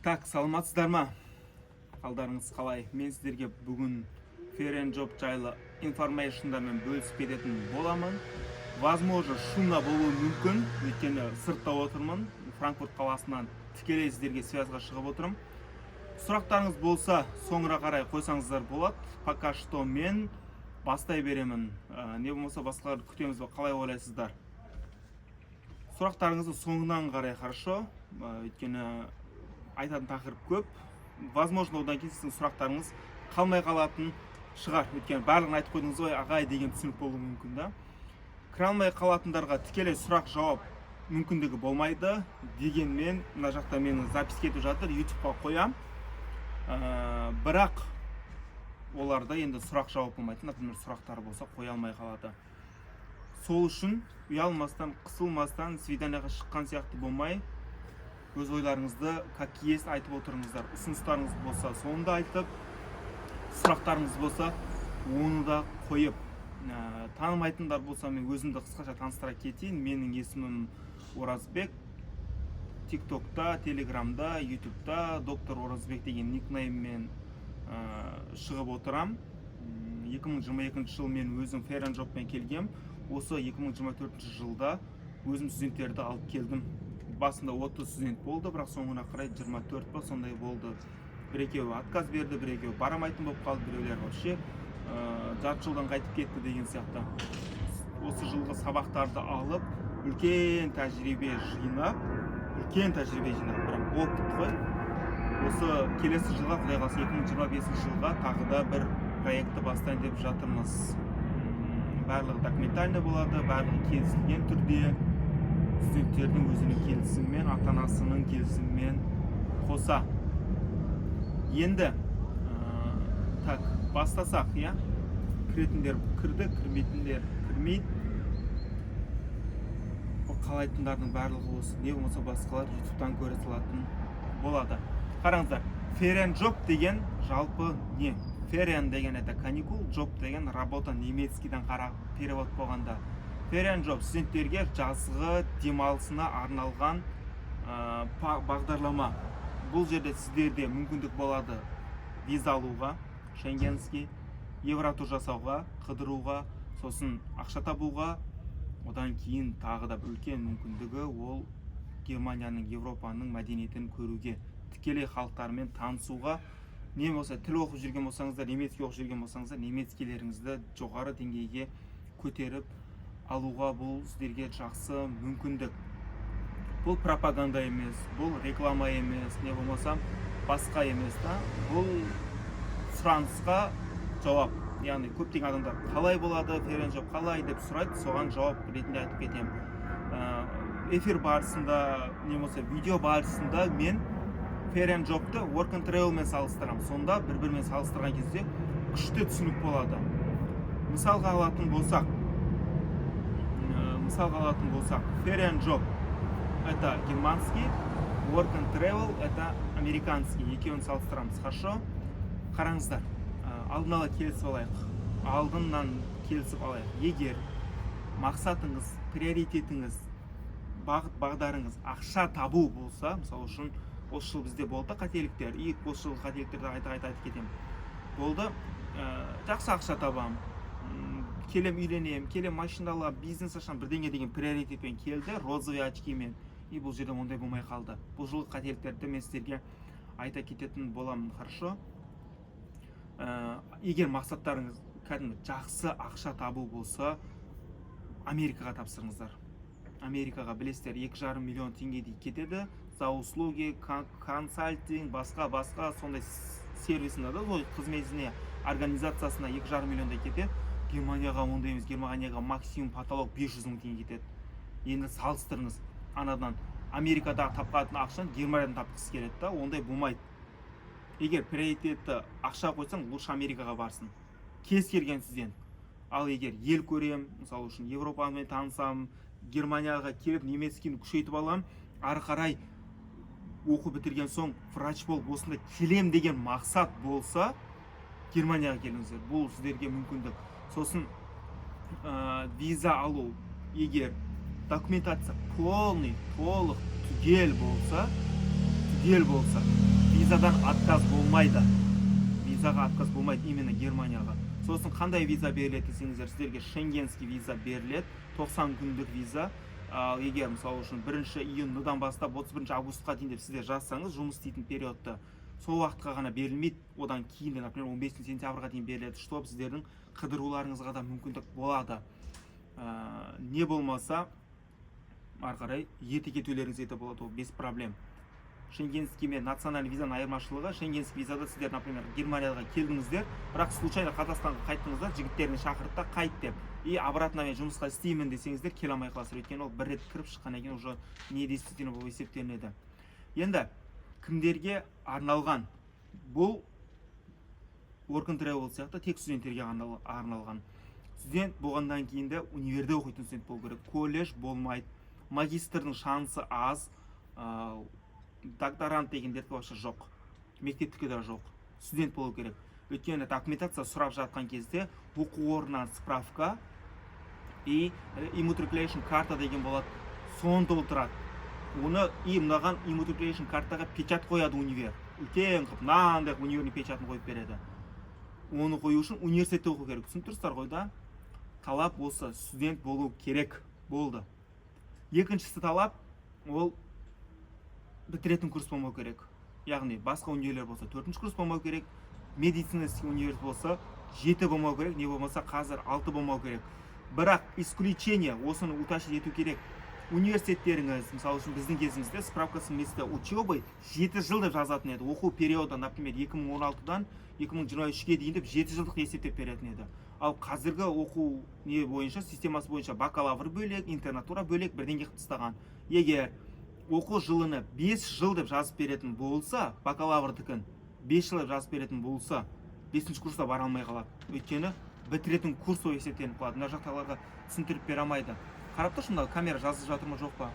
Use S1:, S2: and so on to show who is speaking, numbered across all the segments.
S1: Так, саламатсыздар ма? Қалдарыңыз қалай? Мен сіздерге бүгін Fair and Job жайлы информейшндармен бөлісіп кететін боламын. Возможно, шумно болуы мүмкін, өйткені сыртта отырмын. Франкфурт қаласынан тікелей сіздерге связға шығып отырмын. Сұрақтарыңыз болса, соңыра қарай қойсаңыздар болады. Пока что мен бастай беремін. Не болмаса басқаларды күтеміз бе, қалай ойлайсыздар? Сұрақтарыңызды соңынан қарай, хорошо? Өйткені айтатын тақырып көп. Возможно, одан кейін сіздің сұрақтарыңыз қалмай қалатын шығар. Өйткені барлығын айтып қойдыңыз ғой, ағай деген түсінік болуы мүмкін да. Кіре алмай қалатындарға тікелей сұрақ жауап мүмкіндігі болмайды. Дегенмен, мына жақта менің запись кетіп жатыр, YouTube-ға қоям. Бірақ оларда енді сұрақ жауап болмайды. Например, сұрақтар болса қоя алмай қалады. Сол үшін ұялмастан, қысылмастан, свиданияға шыққан сияқты болмай, өз ойларыңызды как есть айтып отырыңыздар. Ұсыныстарыңыз болса, соны да айтып, сұрақтарыңыз болса, оны да қойып. Танымайтындар болса, мен өзімді қысқаша таныстыра кетейін. Менің есімім Оразбек. TikTok'та, Telegram'да, YouTube'да доктор Оразбек деген никнейммен шығып отырам. 2022 жыл мен өзім Fair and Job'пен келгем. Осы 2024 жылда өзім студенттерді алып келдім. Басында 30 студент болды, бірақ соңына қарай 24 па сондай болды. Бір екеуі отказ берді, бір екеуі барамайтын болып қалды, біреулер вообще жарты жылдан қайтып кетті деген сияқты. Осы жылғы сабақтарды алып, үлкен тәжірибе жинап, бірақ опыт қой. Осы келесі жылға, құдай қаласа 2025 жылға тағы да бір проектті бастайын деп жатырмыз. Барлығы документальный болады, барлығы келісілген түрде, студенттердің өзінің келісімімен, ата-анасының келісімімен қоса. Енді бастасақ, я? Кіретіндер кірді, кірмейтіндер кірмейді. Қалайтындардың барлығы осы, не болмаса басқалар YouTube-тан көре салатын болады. Қараңыздар, Fair and Job деген жалпы не? Fair and деген это каникул, job деген работа, немецкийден перевод болғанда. Fair and Job студенттерге жазғы демалысына арналған бағдарлама. Бұл жерде сіздерде мүмкіндік болады виза алуға, шенгенский, евротур жасауға, қыдыруға, сосын ақша табуға. Одан кейін тағы да үлкен мүмкіндігі ол Германияның, Европаның мәдениетін көруге, тікелей халықтармен танысуға. Не болса, тіл оқып жүрген болсаңыздар, немецкий оқып жүрген болсаңыздар, немецкилеріңізді жоғары деңгейге көтеріп алуға бұл сіздерге жақсы мүмкіндік. Бұл пропаганда емес, бұл реклама емес, не болмаса басқа емес та. Бұл сұранысқа жауап. Яғни көптеген адамдар қалай болады, Fair and Job қалай деп сұрайды, соған жауап ретінде айтып кетемін. Эфир барысында, не болса видео барысында мен Fair and Job'ты Work and Travel мен салыстырам. Сонда бір-бірімен салыстырған кезде күшті түсінік болады. Мысалға алатын болсақ, Fair and Job это германский, Work and Travel это американский. Екеуін салыстырамыз, хорошо? Қараңыздар, алдын ала келісіп алайық. Алдынан келісіп алайық. Егер мақсатыңыз, приоритетіңіз, бағдарыңыз ақша табу болса, мысалы үшін осы жыл бізде болды қателіктер, и осы жылғы қателіктерді айтып кетемін. Болды, жақсы ақша табам, келем үйленем, келем машина алам, бизнес ашам, бірдеңе деген приоритетпен келді, розовый очкимен, и бұл жерде ондай болмай қалды. Бұл жылғы қателіктерді мен сіздерге айта кететін боламын, хорошо? Егер мақсаттарыңыз жақсы ақша табу болса, Америкаға тапсырыңыздар. Америкаға білесіздер 2,5 миллион теңгедей кетеді. За услуги, консалтинг, басқа сондай сервисіне да, қызметіне, организациясына 2,5 миллиондай кетеді. Германияға ондай емес, Германияға максимум потолок 500 мың теңге кетеді. Енді салыстырыңыз, анадан Америкадағы тапқан ақшаны Германиядан тапқысы келеді да, ондай болмайды. Егер приоритетті ақша қойсаң, лучше Америкаға барсын. Кез келген студент. Ал егер ел көрем, мысалы үшін Европамен танысам, Германияға келіп немецкийді күшейтіп алам, ары қарай оқу бітірген соң врач болып осында келем деген мақсат болса, Германияға келіңіздер. Бұл сіздерге мүмкіндік. Сосын виза алу, егер документация толық түгел болса, ел болса визадан отказ болмайды. Визаға отказ болмайды именно Германияға. Сосын қандай виза беріледі десеңіздер, сіздерге шенгенский виза беріледі, 90 күндік виза. Ал егер мысалы үшін 1 июньдан бастап 31 августқа дейін деп сіздер жазсаңыз, жұмыс істейтін периодты сол уақытқа ғана берілмейді. Одан кейін, например, 15 сентябрьға дейін беріледі, чтобы сіздердің қыдыруларыңызға да мүмкіндік болады. Не болмаса, ары қарай ерте кетулеріңізге де болады, ол без проблем. Шенгенский мен национальный визаның айырмашылығы, шенгенский визада сіздер, например, Германияға келдіңіздер, бірақ случайно Қазақстанға қайттыңыздар, жігіттеріне шақырды да қайт деп. И обратно мен жұмысқа істеймін десеңіздер келе алмай қаласыздар. Өйткені ол бір рет кіріп шыққаннан кейін уже недействительно болып есептелінеді. Енді кімдерге арналған? Бұл work and travel сияқты тек студенттерге арналған. Студент болғаннан кейін де универде оқитын студент болу керек. Колледж болмайды. Магистрдің шансы аз. Докторант дегендерді вообще жоқ. Мектептікі де жоқ. Студент болу керек. Өйткені документация сұрап жатқан кезде оқу орнынан справка и immatriculation карта деген болады. Соны толтырады. Оны мынаған immatriculation картаға печат қояды универ. Үлкен қып, мынандай универдің печатын қойып береді. Оны қою үшін университетте оқу керек. Түсініп тұрсыздар ғой да? Талап осы, студент болу керек. Болды. Екіншісі талап, ол бітіретін курс болмау керек. Яғни басқа универлер болса 4-ші курс болмау керек, медицинский универ болса 7 болмау керек, не болмаса қазір 6 болмау керек. Бірақ исключение, осыны уточнить ету керек. Университеттеріңіз, мысалы үшін біздің кезімізде справкасы место учебы 7 жыл деп жазатын еді. Оқу периоды, например, 2016-дан 2023-ге дейін деп 7 жылдық есептеп беретін еді. Ал қазіргі оқу не бойынша, системасы бойынша бакалавр бөлек, интернатура бөлек, бірден қылып тастаған. Егер оқу жылыны 5 жыл деп жазып беретін болса, бакалаврдікін 5 жыл деп жазып беретін болса, 5-ші курсқа бара алмай қалады. Өйткені бітіретін курс ол есептелініп қалады. Мына жақтағыларға түсіндіріп бере алмайды. Қарап тұршы, мына камера жазып жатыр ма, жоқ па?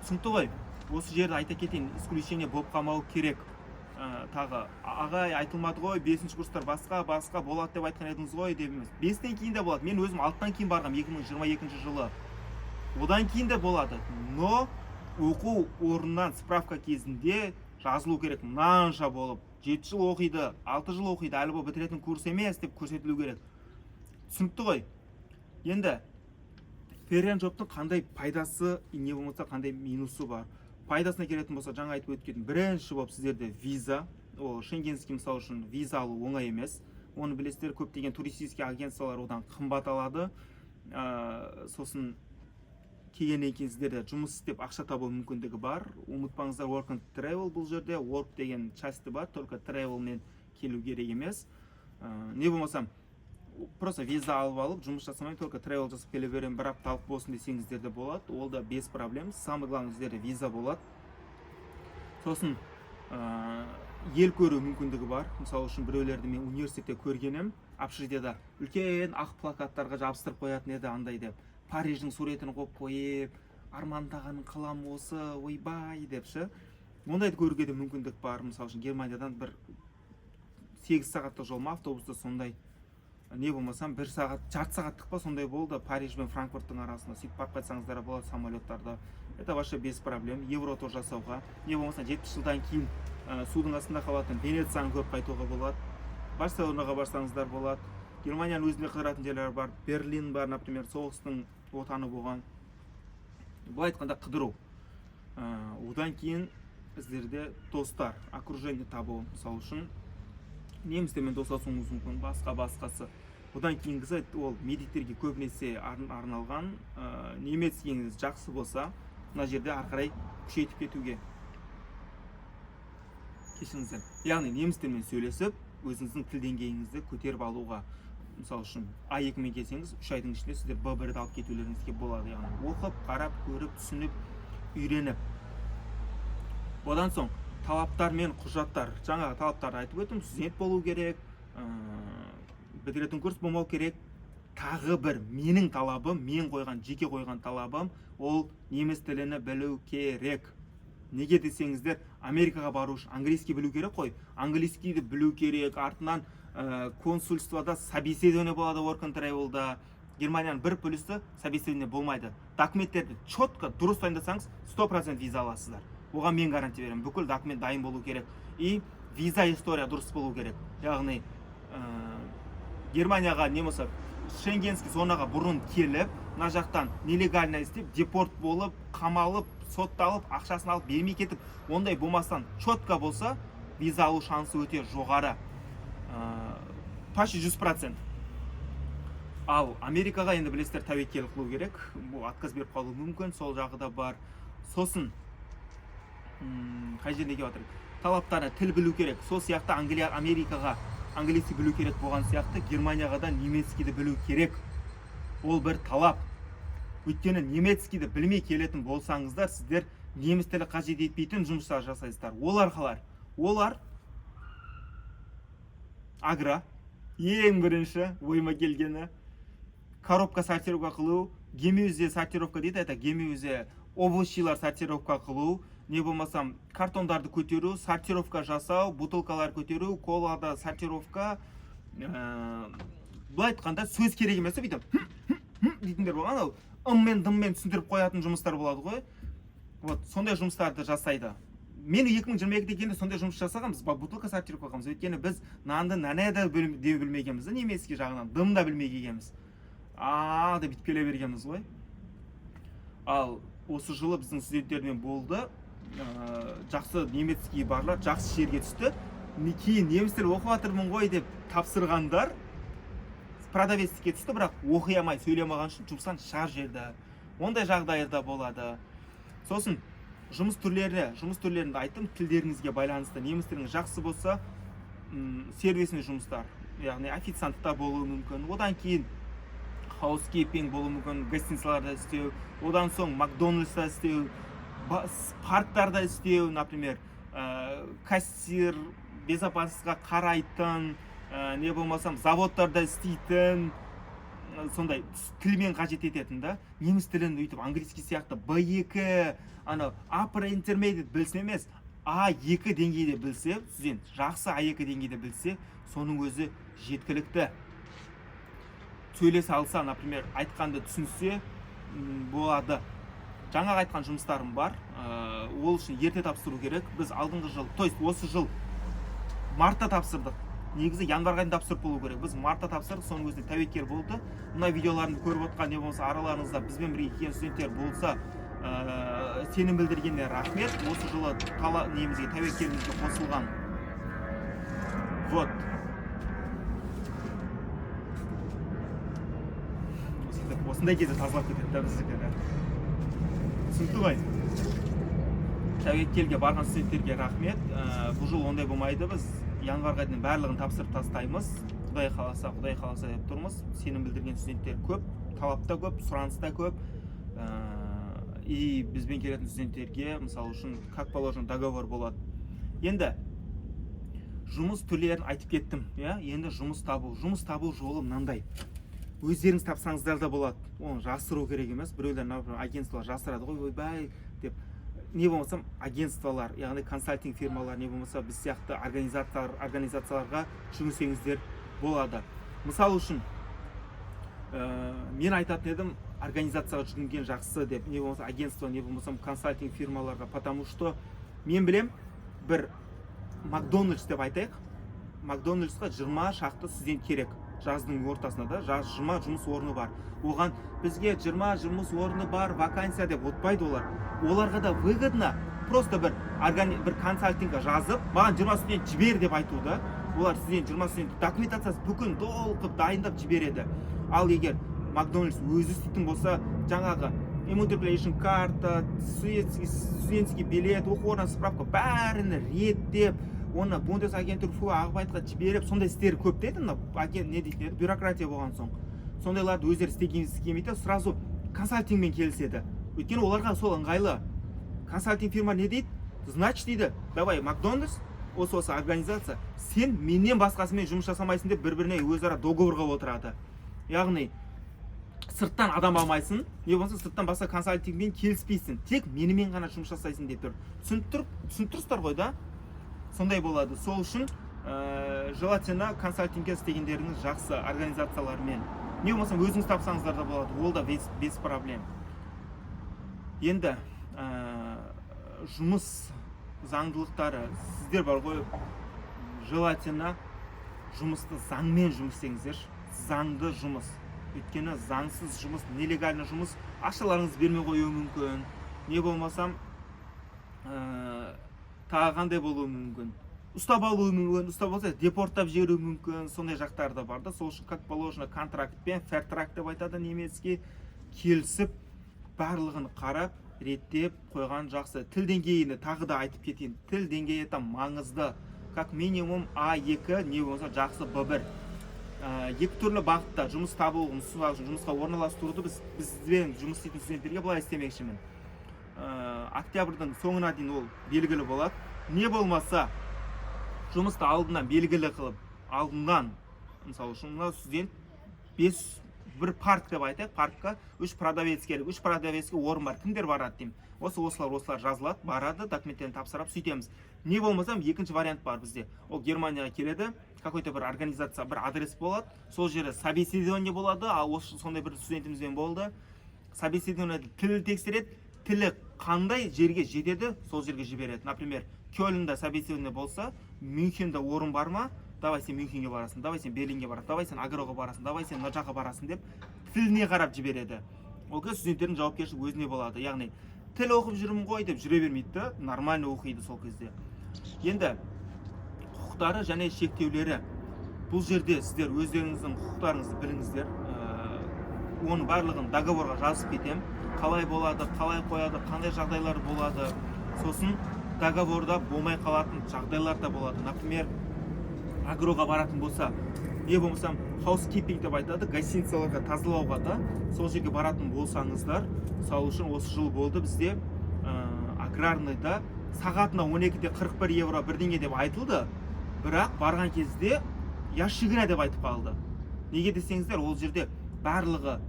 S1: Түсінікті ғой. Осы жерді айта кетейін, исключение болып қалмау керек. Тағы ағай айтылмады ғой, 5-ші курстар басқа болады деп айтқан едіңіз ғой деп емес. 5-тен кейін де болады. Мен өзім 6-тан кейін барғам 2022 жылы. Одан кейін де болады. Но оқу орнынан справка кезінде жазылу керек. Мынанша болып 7 жыл оқиды, 6 жыл оқиды, әлі бұл бітіретін курс емес деп көрсетілу керек. Түсінікті ғой. Енді феррен жоптың қандай пайдасы, не болмаса қандай минусы бар. Пайдасына келетін болса, жаңа айтып өткен, бірінші болып сіздерде виза, ол шенгенский мысал үшін виза алу оңай емес. Оны білесіздер, көптеген туристический агентстволар одан қымбат алады. Сосын келгеннен кейін сіздерде жұмыс істеп ақша табу мүмкіндігі бар. Ұмытпаңыздар, work and travel бұл жерде, work деген части бар, только travel мен келу керек емес. Не болмасам, просто виза алып алып, жұмыс жасамай, только travel жасап келе берем, бір апталық болсын десеңіздер де болады. Ол да без проблем. Самый главный сіздерде виза болады. Сосын ел көру мүмкіндігі бар. Мысалы үшін біреулерді мен университетте көргенім, общежитиеда үлкен ақ плакаттарға жабыстырып қоятын еді андай деп. Париждің суретін қойып қойып, армандаған қалам осы, ойбай депші. Ондайды көруге де мүмкіндік бар. Мысалы үшін Германиядан бір 8 сағаттық жол ма, автобуста сондай. Не болмасам 1 сағат, жарты сағаттық па сондай болды Париж бен Франкфурттың арасында. Сөйтіп барып қайтсаңыздар болады самолеттарда. Это вообще без проблем. Евротур жасауға. Не болмаса 70 жылдан кейін судың астында қалатын Венецияны көріп қайтуға болады. Барселонаға барсаңыздар болады. Германияның өзінде қыдыратын жерлер бар. Берлин бар, например, соғыстың отаны болған. Бұл айтқанда қыдыру. Одан кейін сіздерде достар, окружение табу, мысалы үшін немістермен достасуыңыз мүмкін, басқасы. Одан кейінгісі ол медиктерге көбінесе арналған. Немец еңіз жақсы болса, мына жерде арқарай күшейтіп кетуге. Кешіңіздер. Яғни немістермен сөйлесіп, өзіңіздің тіл деңгейіңізді көтеріп алуға. Мысалы үшін А2 мен келсеңіз, 3 айдың ішінде сіздер Б1-ді алып кетулеріңізге болады. Яғни оқып, қарап, көріп, түсініп, үйреніп. Одан соң талаптар мен құжаттар. Жаңағы талаптарды айтып өттім, студент болу керек, бітіретін курс болмау керек. Тағы бір менің талабым, мен қойған, жеке қойған талабым, ол неміс тілін білу керек. Неге десеңіздер, Америкаға бару үшін английский білу керек қой. Английскийді білу керек, артынан консульствода собеседование болады, work and travel'да. Германияның бір плюсы собеседование болмайды. Документтерді четко, дұрыс дайындасаңыз, 100% виза аласыздар. оған мен гарантия беремін. Бүкіл документ дайын болу керек. И виза история дұрыс болу керек. Яғни Германияға не болса шенгенский зонаға бұрын келіп, мына жақтан нелегально істеп, депорт болып, қамалып, сотталып, ақшасын алып бермей кетіп, ондай болмастан четко болса, виза алу шансы өте жоғары. Почти 100%. Ал Америкаға енді білесіздер тәуекел қылу керек. Бұл отказ беріп қалуы мүмкін, сол жағы да бар. Сосын қай жеріне келіп жатыр? Талаптары тіл білу керек. Сол сияқты Америкаға английский білу керек болған сияқты, Германияға да немецкийді білу керек. Ол бір талап. Өйткені немецкийді білмей келетін болсаңыздар, сіздер неміс тілі қажет етпейтін жұмыстар жасайсыздар. Олар қалар. Олар агро, ең бірінші ойыма келгені, коробка сортировка қылу, гемюзе сортировка дейді, это гемюзе овощилар сортировка қылу, не болмасам картондарды көтеру, сортировка жасау, бутылкалар көтеру, колада сортировка, былай айтқанда сөз керек емес, бүйтіп дейтіндер болған, ал ыммен дыммен түсіндіріп қоятын жұмыстар болады ғой. Вот сондай жұмыстарды жасайды. Мен 2022-де келгенде сондай жұмыс жасағанбыз, бутылка сортировка қыламыз. Өйткені біз нанды нанада деп білмегенбіз, немецкий жағынан дым да білмей келгенбіз. Деп бүйтіп келе бергенбіз ғой. Ал осы жылы біздің студенттермен болды, жақсы немецкий барлар жақсы жерге түсті. Кейін немістер оқып жатырмын ғой деп тапсырғандар продавецке түсті, бірақ оқи алмай сөйлемеген үшін жұмыстан шығар жерді. Ондай жағдайда болады. Сосын жұмыс түрлерінде айттым, тілдеріңізге байланысты. Немістеріңіз жақсы болса, сервисный жұмыстар, яғни официантта болуы мүмкін. Одан кейін housekeeping болуы мүмкін, гостиницаларда істеу, одан соң Макдональдста істеу, парктарда істеу, например, кассир, безопасностьқа қарайтын, не болмасам заводтарда істейтін, сондай тілмен қажет ететін да. Неміс тілін өйтіп английский сияқты B2, upper intermediate білсе емес, A2 деңгейде білсе, студент жақсы A2 деңгейде білсе, соның өзі жеткілікті. Сөйлесе алса, например, айтқанды түсінсе болады. Жаңа айтқан жұмыстарым бар, ол үшін ерте тапсыру керек. Біз алдыңғы жыл, то есть осы жыл мартта тапсырдық. Негізі январға дейін тапсырып болу керек. Біз мартта тапсырдық, соның өзінде тәуекел болды. Мына видеоларымды көріп отқан не болмаса араларыңызда бізбен бірге келген студенттер болса, сенім білдіргеніне рахмет. Осы жылы немізге тәуекелімізге қосылған. Вот. Осындай кезде тазалап кетеді да біздікі. Түсінікті ғой. Тәуекелге барған студенттерге рахмет. Бұл жыл ондай болмайды, біз январға дейін барлығын тапсырып тастаймыз. Құдай қаласа деп тұрмыз. Сенім білдірген студенттер көп, талапта көп, сұраныста көп. И бізбен келетін студенттерге, мысалы үшін, как положено договор болады. Енді жұмыс түрлерін айтып кеттім. Енді жұмыс табу жолы мынандай. Өздеріңіз тапсаңыздар да болады. Оны жасыру керек емес. Біреулер агентстволар жасырады ғой, ойбай деп. Не болмасам агентстволар, яғни консалтинг фирмалар, не болмаса біз сияқты организацияларға жүгінсеңіздер болады. Мысалы үшін, мен айтатын едім, организацияға жүгінген жақсы деп, не болмаса агентство, не болмасам консалтинг фирмаларға, потому что мен білем, бір Макдональдс деп айтайық, Макдональдсқа 20 шақты студент керек. Жаздың ортасында да 20 жұмыс орны бар. Оған бізге 20 жұмыс орны бар, вакансия деп отпайды олар. Оларға да выгодно просто бір консалтингға жазып, маған 20 студент жібер деп айтуда. Олар студент 20 студент документациясы бүкін толқып дайындап жібереді. Ал егер Макдональдс өзі істейтін болса, жаңағы immatriculation карта, студентский билет, оқу орнынан справка бәріні реттеп, оны Бундесагентура ағыбайтқа жіберіп, сондай істері көп дейді, не дейді, бюрократия болған соң. Сондайларды өздері істегеніміз келмейді, сразу консалтингмен келіседі. Өйткені оларға сол ыңғайлы. Консалтинг фирма не дейді? Значит дейді, давай Макдональдс, осы организация, сен менен басқасымен жұмыс жасамайсың деп бір-біріне өзара договорға отырады. Яғни сырттан адам алмайсың, не болмаса сырттан басқа консалтингмен келіспейсің, тек менімен ғана жұмыс жасайсың деп тұр. Түсінтірсіздер ғой да? Сондай болады. Сол үшін желательно консалтингке істегендеріңіз жақсы организациялармен. Не болмаса өзіңіз тапсаңыздар да болады. Ол да без проблем. Енді жұмыс заңдылықтары сіздер бар ғой, желательно жұмысты заңмен жұмыс істеңіздерші, заңды жұмыс. Өйткені заңсыз жұмыс, нелегальный жұмыс ақшаларыңызды бермей қоюы мүмкін, не болмасам тағы қандай болуы мүмкін, ұстап алуы мүмкін, ұстап алса депорттап жіберуі мүмкін, сондай жақтары да бар да. Сол үшін как положено контрактпен, фертракт деп айтады немецке, келісіп барлығын қарап реттеп қойған жақсы. Тіл деңгейini тағы да айтып кетейін. Тіл деңгейі это маңызды. Как минимум А2, не болмаса жақсы Б1. Екі түрлі бағытта жұмыс табу, жұмысқа орналастыруды бізбен жұмыс істейтін студенттерге былай істемекшімін. Октябрьдің соңына дейін ол белгілі болады. Не болмаса жұмысты алдынан белгілі қылып, алдынан, мысалы үшін студент 5 бір парк деп айтайық, паркқа 3 продавец керек, 3 продавецке орын бар, кімдер барады деймін. Осылар жазылады, барады, документтерін тапсырып сөйтеміз. Не болмасам екінші вариант бар бізде. Ол Германияға келеді, какой-то бір организация, бір адрес болады, сол жерде собеседование болады, осы сондай бір студентімізбен болды. Собеседование тілі тексереді, тілі қандай жерге жетеді, сол жерге жібереді. Например, Кёльнда собеседование болса, Мюнхенде орын бар ма? Давай сен Мюнхенге барасың, давай сен Берлинге барасың, давай сен Агроға барасың, давай сен мына жаққа барасың деп тіліне қарап жібереді. Ол кезде студенттердің жауапкершілігі өзіне болады. Яғни тіл оқып жүрмін ғой деп жүре бермейді, нормально оқиды сол кезде. Енді құқықтары және шектеулері. Бұл жерде сіздер өздеріңіздің құқықтарыңызды біліңіздер. Оның барлығын договорға жазып кетем. Қалай болады, қалай қояды, қандай жағдайлар болады. Сосын договорда болмай қалатын жағдайлар да болады. Например, Агроға баратын болса, не болмасам housekeeping деп айтады, гостиницаларға тазалауға да, сол жерге баратын болсаңыздар, мысалы үшін осы жыл болды бізде аграрныйда сағатына 12-де 41 евро бірдеңе деп айтылды, бірақ барған кезде ящигіна деп айтып қалды. Неге десеңіздер, ол жерде барлығы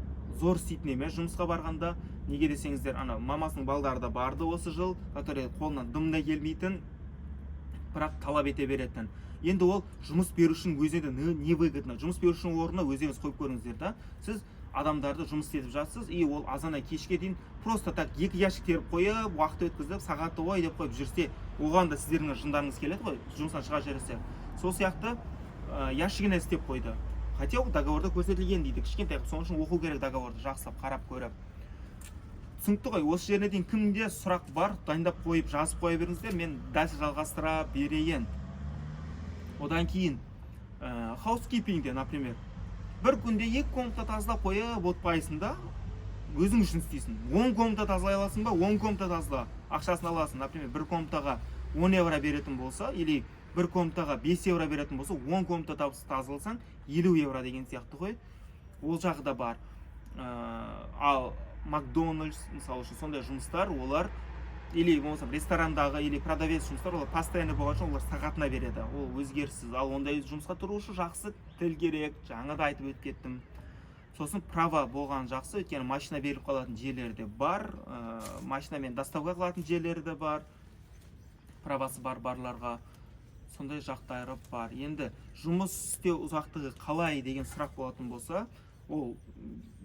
S1: зор істейтін емес жұмысқа барғанда. Неге десеңіздер, мамасының балдары да барды осы жыл, который қолынан дым да келмейтін, бірақ талап ете беретін. Енді ол жұмыс берушінің өзіне не выгодно. Жұмыс берушінің орнына өздеріңіз қойып көріңіздер да. Сіз адамдарды жұмыс істетіп жатсыз, и ол азана кешке дейін просто так 2 ящик теріп қойып, уақыт өткізіп, сағатты ой деп қойып жүрсе, оған да сіздердің жындарыңыз келеді ғой, жұмыстан шыға жіберсе. Сол сияқты ящигіне істеп қойды. Хотя ол договорда көрсетілген дейді. Кішкентай, соның үшін оқу керек договорды жақсылап қарап көріп. Түсінікті ғой, осы жеріне дейін кімде сұрақ бар, дайындап қойып, жазып қоя беріңіздер, мен дәл жалғастыра берейін. Одан кейін housekeepingде, например, бір күнде 2 комната тазалап қойып отпайсың да, өзің үшін істейсің. 10 комната тазалай аласың ба, 10 комната тазала, ақшасын аласың. Например, бір комнатаға 10 евро беретін болса, или бір комнатаға 5 евро беретін болса, 10 комната тазаласаң 50 евро деген сияқты ғой. Ол жағы да бар. Ал Макдональдс, мысалы үшін сондай жұмыстар, олар или болмаса ресторандағы или продавец жұмыстар, олар постоянно болған үшін олар сағатына береді. Ол өзгеріссіз. Ал ондай жұмысқа тұру үшін жақсы тіл керек. Жаңа да айтып өтіп кеттім. Сосын права болған жақсы, өйткені машина беріп қалатын жерлері де бар, машинамен доставка қылатын жерлері де бар. Правасы барларға сондай жақтары бар. Енді жұмыс істеу ұзақтығы қалай деген сұрақ болатын болса, ол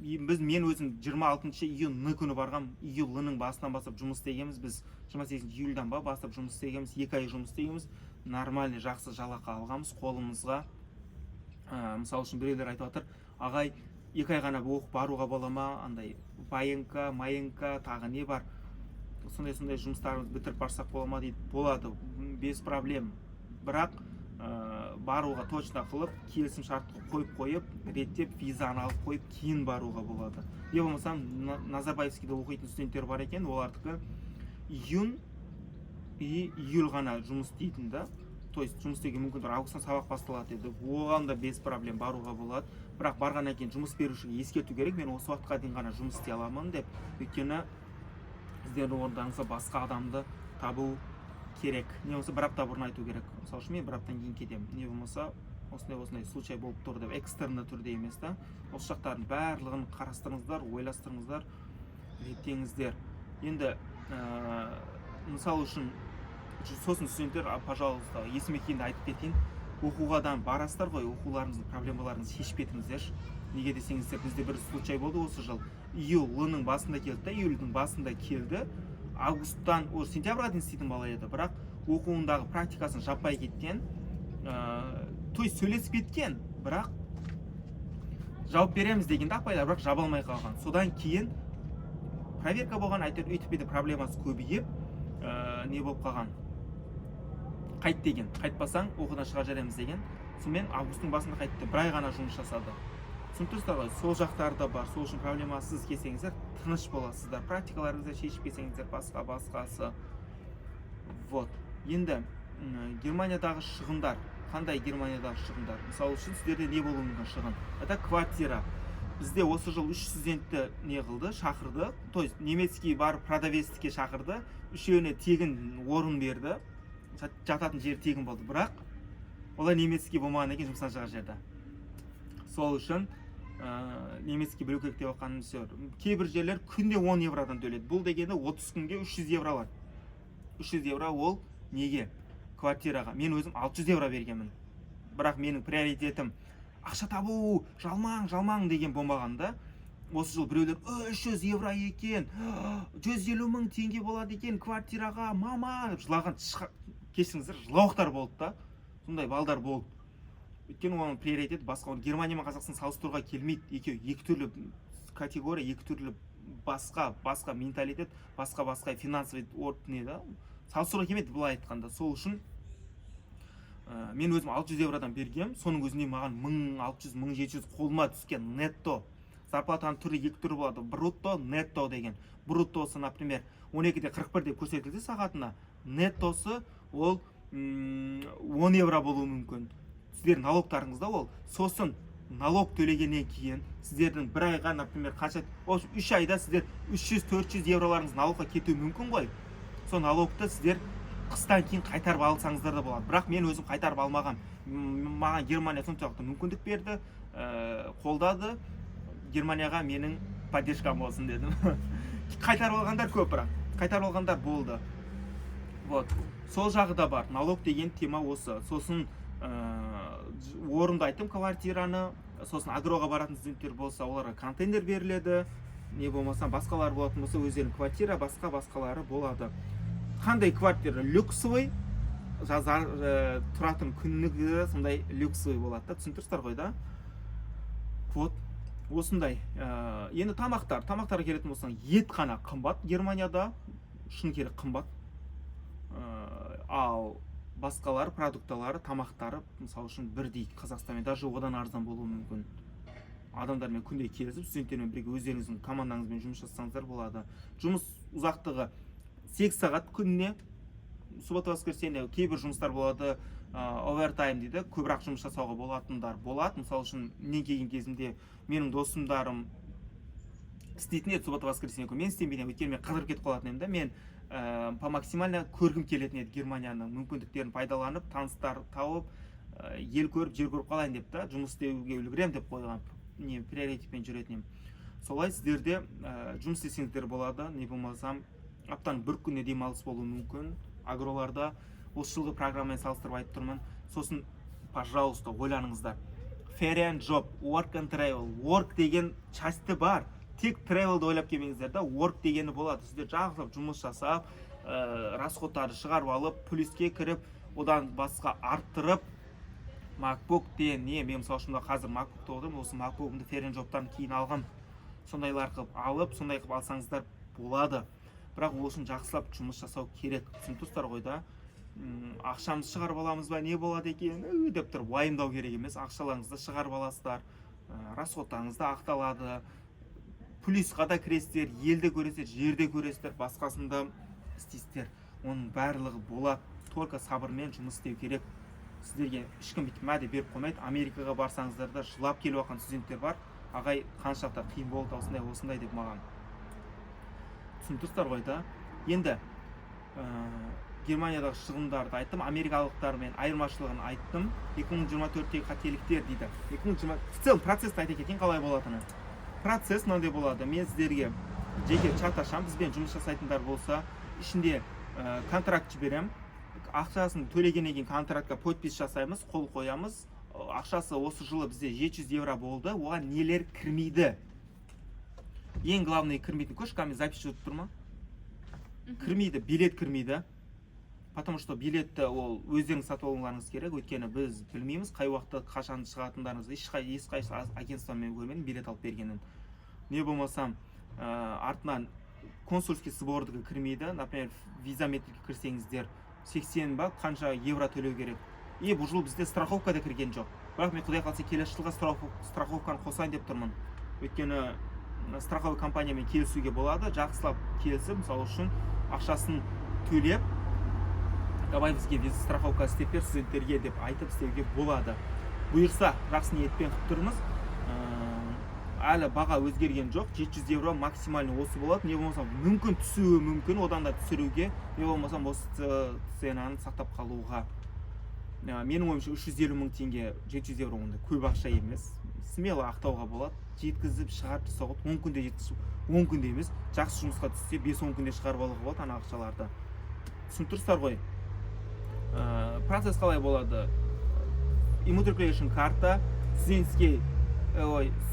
S1: мен өзім 26 июнь күні барғам, июльның басынан бастап жұмыс істегенбіз. Біз 28 июльдан бастап жұмыс істегенбіз, 2 ай жұмыс істегенбіз. Нормальный жақсы жалақы алғанбыз қолымызға. Мысалы үшін біреулер айтып жатыр, ағай 2 ай ғана оқып баруға бола ма, андай байынка, майынка, тағы не бар. Сондай жұмыстарымыз бітіріп барсақ бола ма дейді. Болады, без проблем. Бірақ баруға точно қылып, келісім шартқа қойып, реттеп, визаны алып қойып, кейін баруға болады. Не болмаса, Назарбаевскийде оқитын студенттер бар екен, олардікі июнь и июль ғана жұмыс істейтін да. То есть жұмыс істеуге мүмкіндер августтан сабақ басталады деді. Оған да без проблем баруға болады. Бірақ барғаннан кейін жұмыс берушіге ескерту керек, мен осы уақытқа дейін ғана жұмыс істей аламын деп. Өйткені сіздердің орындарыңызға басқа адамды табу керек. Не болмаса бір апта бұрын айту керек. Мысалы үшін мен бір аптадан кейін кетемін. Не болмаса осындай случай болып тұр деп, экстернді түрде емес та. Осы жақтардың барлығын қарастырыңыздар, ойластырыңыздар, реттеңіздер. Енді мысалы үшін сосын студенттер, пожалуйста, есіме келгенде айтып кетейін, оқуғадан барасыздар ғой, оқуларыңыздың проблемаларыңызды шешіп кетіңіздерші. Неге десеңіздер, бізде бір случай болды осы жыл. Июльның басында келді, июльдің басында келді. августтан сентябрьға дейін істейтін бала еді, бірақ оқуындағы практикасын жаппай кеткен, то есть сөйлесіп кеткен, бірақ жауап береміз дегенде апайлар бірақ жаба алмай қалған. Содан кейін проверка болған, әйтеуір өйтіп еді проблемасы көбейіп, не болып қалған, қайт деген, қайтпасаң оқудан шыға жареміз деген. Сонымен августтың басында қайтты, бір ай ғана жұмыс жасады. Түсінтірсіздер ғой, сол жақтарда бар, сол үшін проблемасыз келсеңіздер тыныш боласыздар, практикаларыңызды шешіп келсеңіздер басқасы. Вот. Енді Германиядағы шығындар, қандай Германиядағы шығындар? Мысалы үшін сіздерде не болуы мүмкін шығын? Это квартира. Бізде осы жыл 3 студентті не қылды, шақырды, то есть немецкий барып продавецке шақырды, үшеуіне тегін орын берді, жататын жер тегін болды, бірақ олар немецкий болмағаннан кейін жұмыстан шығар жерді. Сол үшін немецкий білу керек деп отқаным сөз. Кейбір жерлер күнде 10 евродан төледі. Бұл дегені 30 күнге 300 евро алады. 300 евро ол неге? Квартираға. Мен өзім 600 евро бергенмін. Бірақ менің приоритетім ақша табу, жалмаң деген болмағанда, осы жыл біреулер 300 евро екен, 150 мың теңге болады екен квартираға, мама деп жылаған, кешіріңіздер, жылауықтар болды да. Сондай балдар болды. Өйткені оның приоритет басқа. Германия мен Қазақстан салыстыруға келмейді. Екі түрлі категория, екі түрлі басқа менталитет, басқа финансовый не да. Салыстыруға келмейді былай айтқанда. Сол үшін мен өзім 600 евродан бергем. Соның өзіне маған 1600-1700 қолыма түскен нетто. Зарплатаның түрі екі түрі болады. Брутто, нетто деген. Бруттосы, например, 12-де 41 деп көрсетілді сағатына. Неттосы ол 10 евро болуы мүмкін. Сіздер налогтарыңызда ол. Сосын налог төлегеннен кейін сіздердің бір айға, например, қанша, 3 айда сіздер 300-400 евроларыңыз налогқа кетуі мүмкін ғой. Сол налогты сіздер қыстан кейін қайтарып алсаңыздар да болады. Бірақ мен өзім қайтарып алмағам. Маған Германия соншалықты мүмкіндік берді, қолдады. Германияға менің поддержкам болсын дедім. Қайтарып алғандар көп, бірақ қайтарып алғандар болды. Вот. Сол жағы да бар. Налог деген тема осы. Сосын орынды айттым квартираны. Сосын агроға баратын студенттер болса, оларға контейнер беріледі. Не болмаса басқалар болатын болса, өздерінің квартира, басқалары болады. Қандай квартира? Люксовый. Тұратын күндігі сондай люксовый болады. Түсінтірсіздер ғой да? Вот. Осындай. Енді тамақтарға келетін болсаң, ет қана қымбат Германияда. Шын керек қымбат. Ал басқалары, продукталары, тамақтары, мысалы үшін бірдей Қазақстанмен даже одан арзан болуы мүмкін. Адамдармен күнде келісіп, студенттермен бірге өздеріңіздің командаңызбен жұмыс жасасаңыздар болады. Жұмыс ұзақтығы 8 сағат күніне, суббота воскресенье кейбір жұмыстар болады, овертайм дейді, көбірек жұмыс жасауға болатындар болады. Мысалы үшін мен келген кезімде менің досымдарым істейтін еді суббота воскресенье, мен істемейден, өйткені мен қыдырып кетіп қалатын едім да, мен по максимально көргім келетін еді Германияның мүмкіндіктерін пайдаланып, таныстар тауып, ел көріп, жер көріп қалайын деп та, жұмыс істеуге үлгерем деп қойған приоритетпен жүретін едім. Солай сіздерде жұмыс істесеңіздер болады, не болмасам аптаның бір күніне демалыс болуы мүмкін. Агроларда осы жылғы программамен салыстырып айтып тұрмын. Сосын, пожалуйста, ойланыңыздар. Ferien job, work and travel. Work деген часті бар. Тек travel'ды ойлап келмеңіздер да, work дегені болады. Сіздер жақсылап жұмыс жасап, расходтарды шығарып алып, плюске кіріп, одан басқа арттырып, MacBook-тен, мен мысалы үшін қазір MacBook-та отырмын, осы MacBook-ымды Ferien job-тан кейін алғам. Сондайлар қылып алып, сондай қылып алсаңыздар болады. Бірақ осын жақсылап жұмыс жасау керек. Түсінтірсіздер ғой да. Ақшамызды шығарып аламыз ба, не болады екен деп тұрып уайымдау керек емес. Ақшаларыңызды шығарып аласыздар, расходтарыңызды ақталады. Плюсқа да кіресіздер, елде көресіздер, жерде көресіздер, басқасында істейсіздер. Оның барлығы болады. Только сабырмен жұмыс істеу керек. Сіздерге ешкім бүйтіп мәде беріп қоймайды. Америкаға барсаңыздар да жылап келіп жатқан студенттер бар. Ағай, қаншалықты қиын болды осындай деп маған. Түсінтірсіздер ғой да. Енді Германиядағы шығындарды айттым, америкалықтармен айырмашылығын айттым. 2024-тегі қателіктер дейді. В целом процессті айта кетейін қалай болатыны. Процесс мынандай болады. Мен сіздерге жеке чат ашам, бізбен жұмыс жасайтындар болса, ішінде контракт жіберем. Ақшасын төлегеннен кейін контрактқа подпись жасаймыз, қол қоямыз. Ақшасы осы жылы бізде 700 евро болды. Оған нелер кірмейді? Ең главный кірмейтін көш, кәме запись өтіп тұр ма? кірмейді, билет кірмейді. Потому что билетті ол өздеріңіз сатып алуларыңыз керек, өйткені біз білмейміз қай уақытта қашан шығатындарыңызды. Ешқайсы агентствомен көрмедім билет алып бергенін. Не болмасам артынан консульский сбордығы кірмейді. Например, визаметрикке кірсеңіздер 80 ба қанша евро төлеу керек. И бұл жыл бізде страховка да кірген жоқ. Бірақ мен құдай қаласа келесі жылға страховканы қосайын деп тұрмын. Өйткені страховый компаниямен келісуге болады. Жақсылап келісіп, мысалы үшін ақшасын төлеп, давай бізге виза страховка істеп бер студенттерге деп айтып істеуге болады. Бұйырса, жақсы ниетпен қылып тұрмыз. Әлі баға өзгерген жоқ. 700 евро максимальный осы болады. Не болмаса мүмкін түсуі мүмкін, одан да түсіруге, не болмаса осы ценаны сақтап қалуға. Менің ойымша 350 мың теңге 700 евро онда көп ақша емес. Смело ақтауға болады. Жеткізіп шығарып жасауға 10 күнде жеткізіп, 10 күнде емес, жақсы жұмысқа түссе 5-10 күнде шығарып алуға болады ана ақшаларды. Түсініп тұрсыздар ғой. Процесс қалай болады? Immatriculation карта, студентский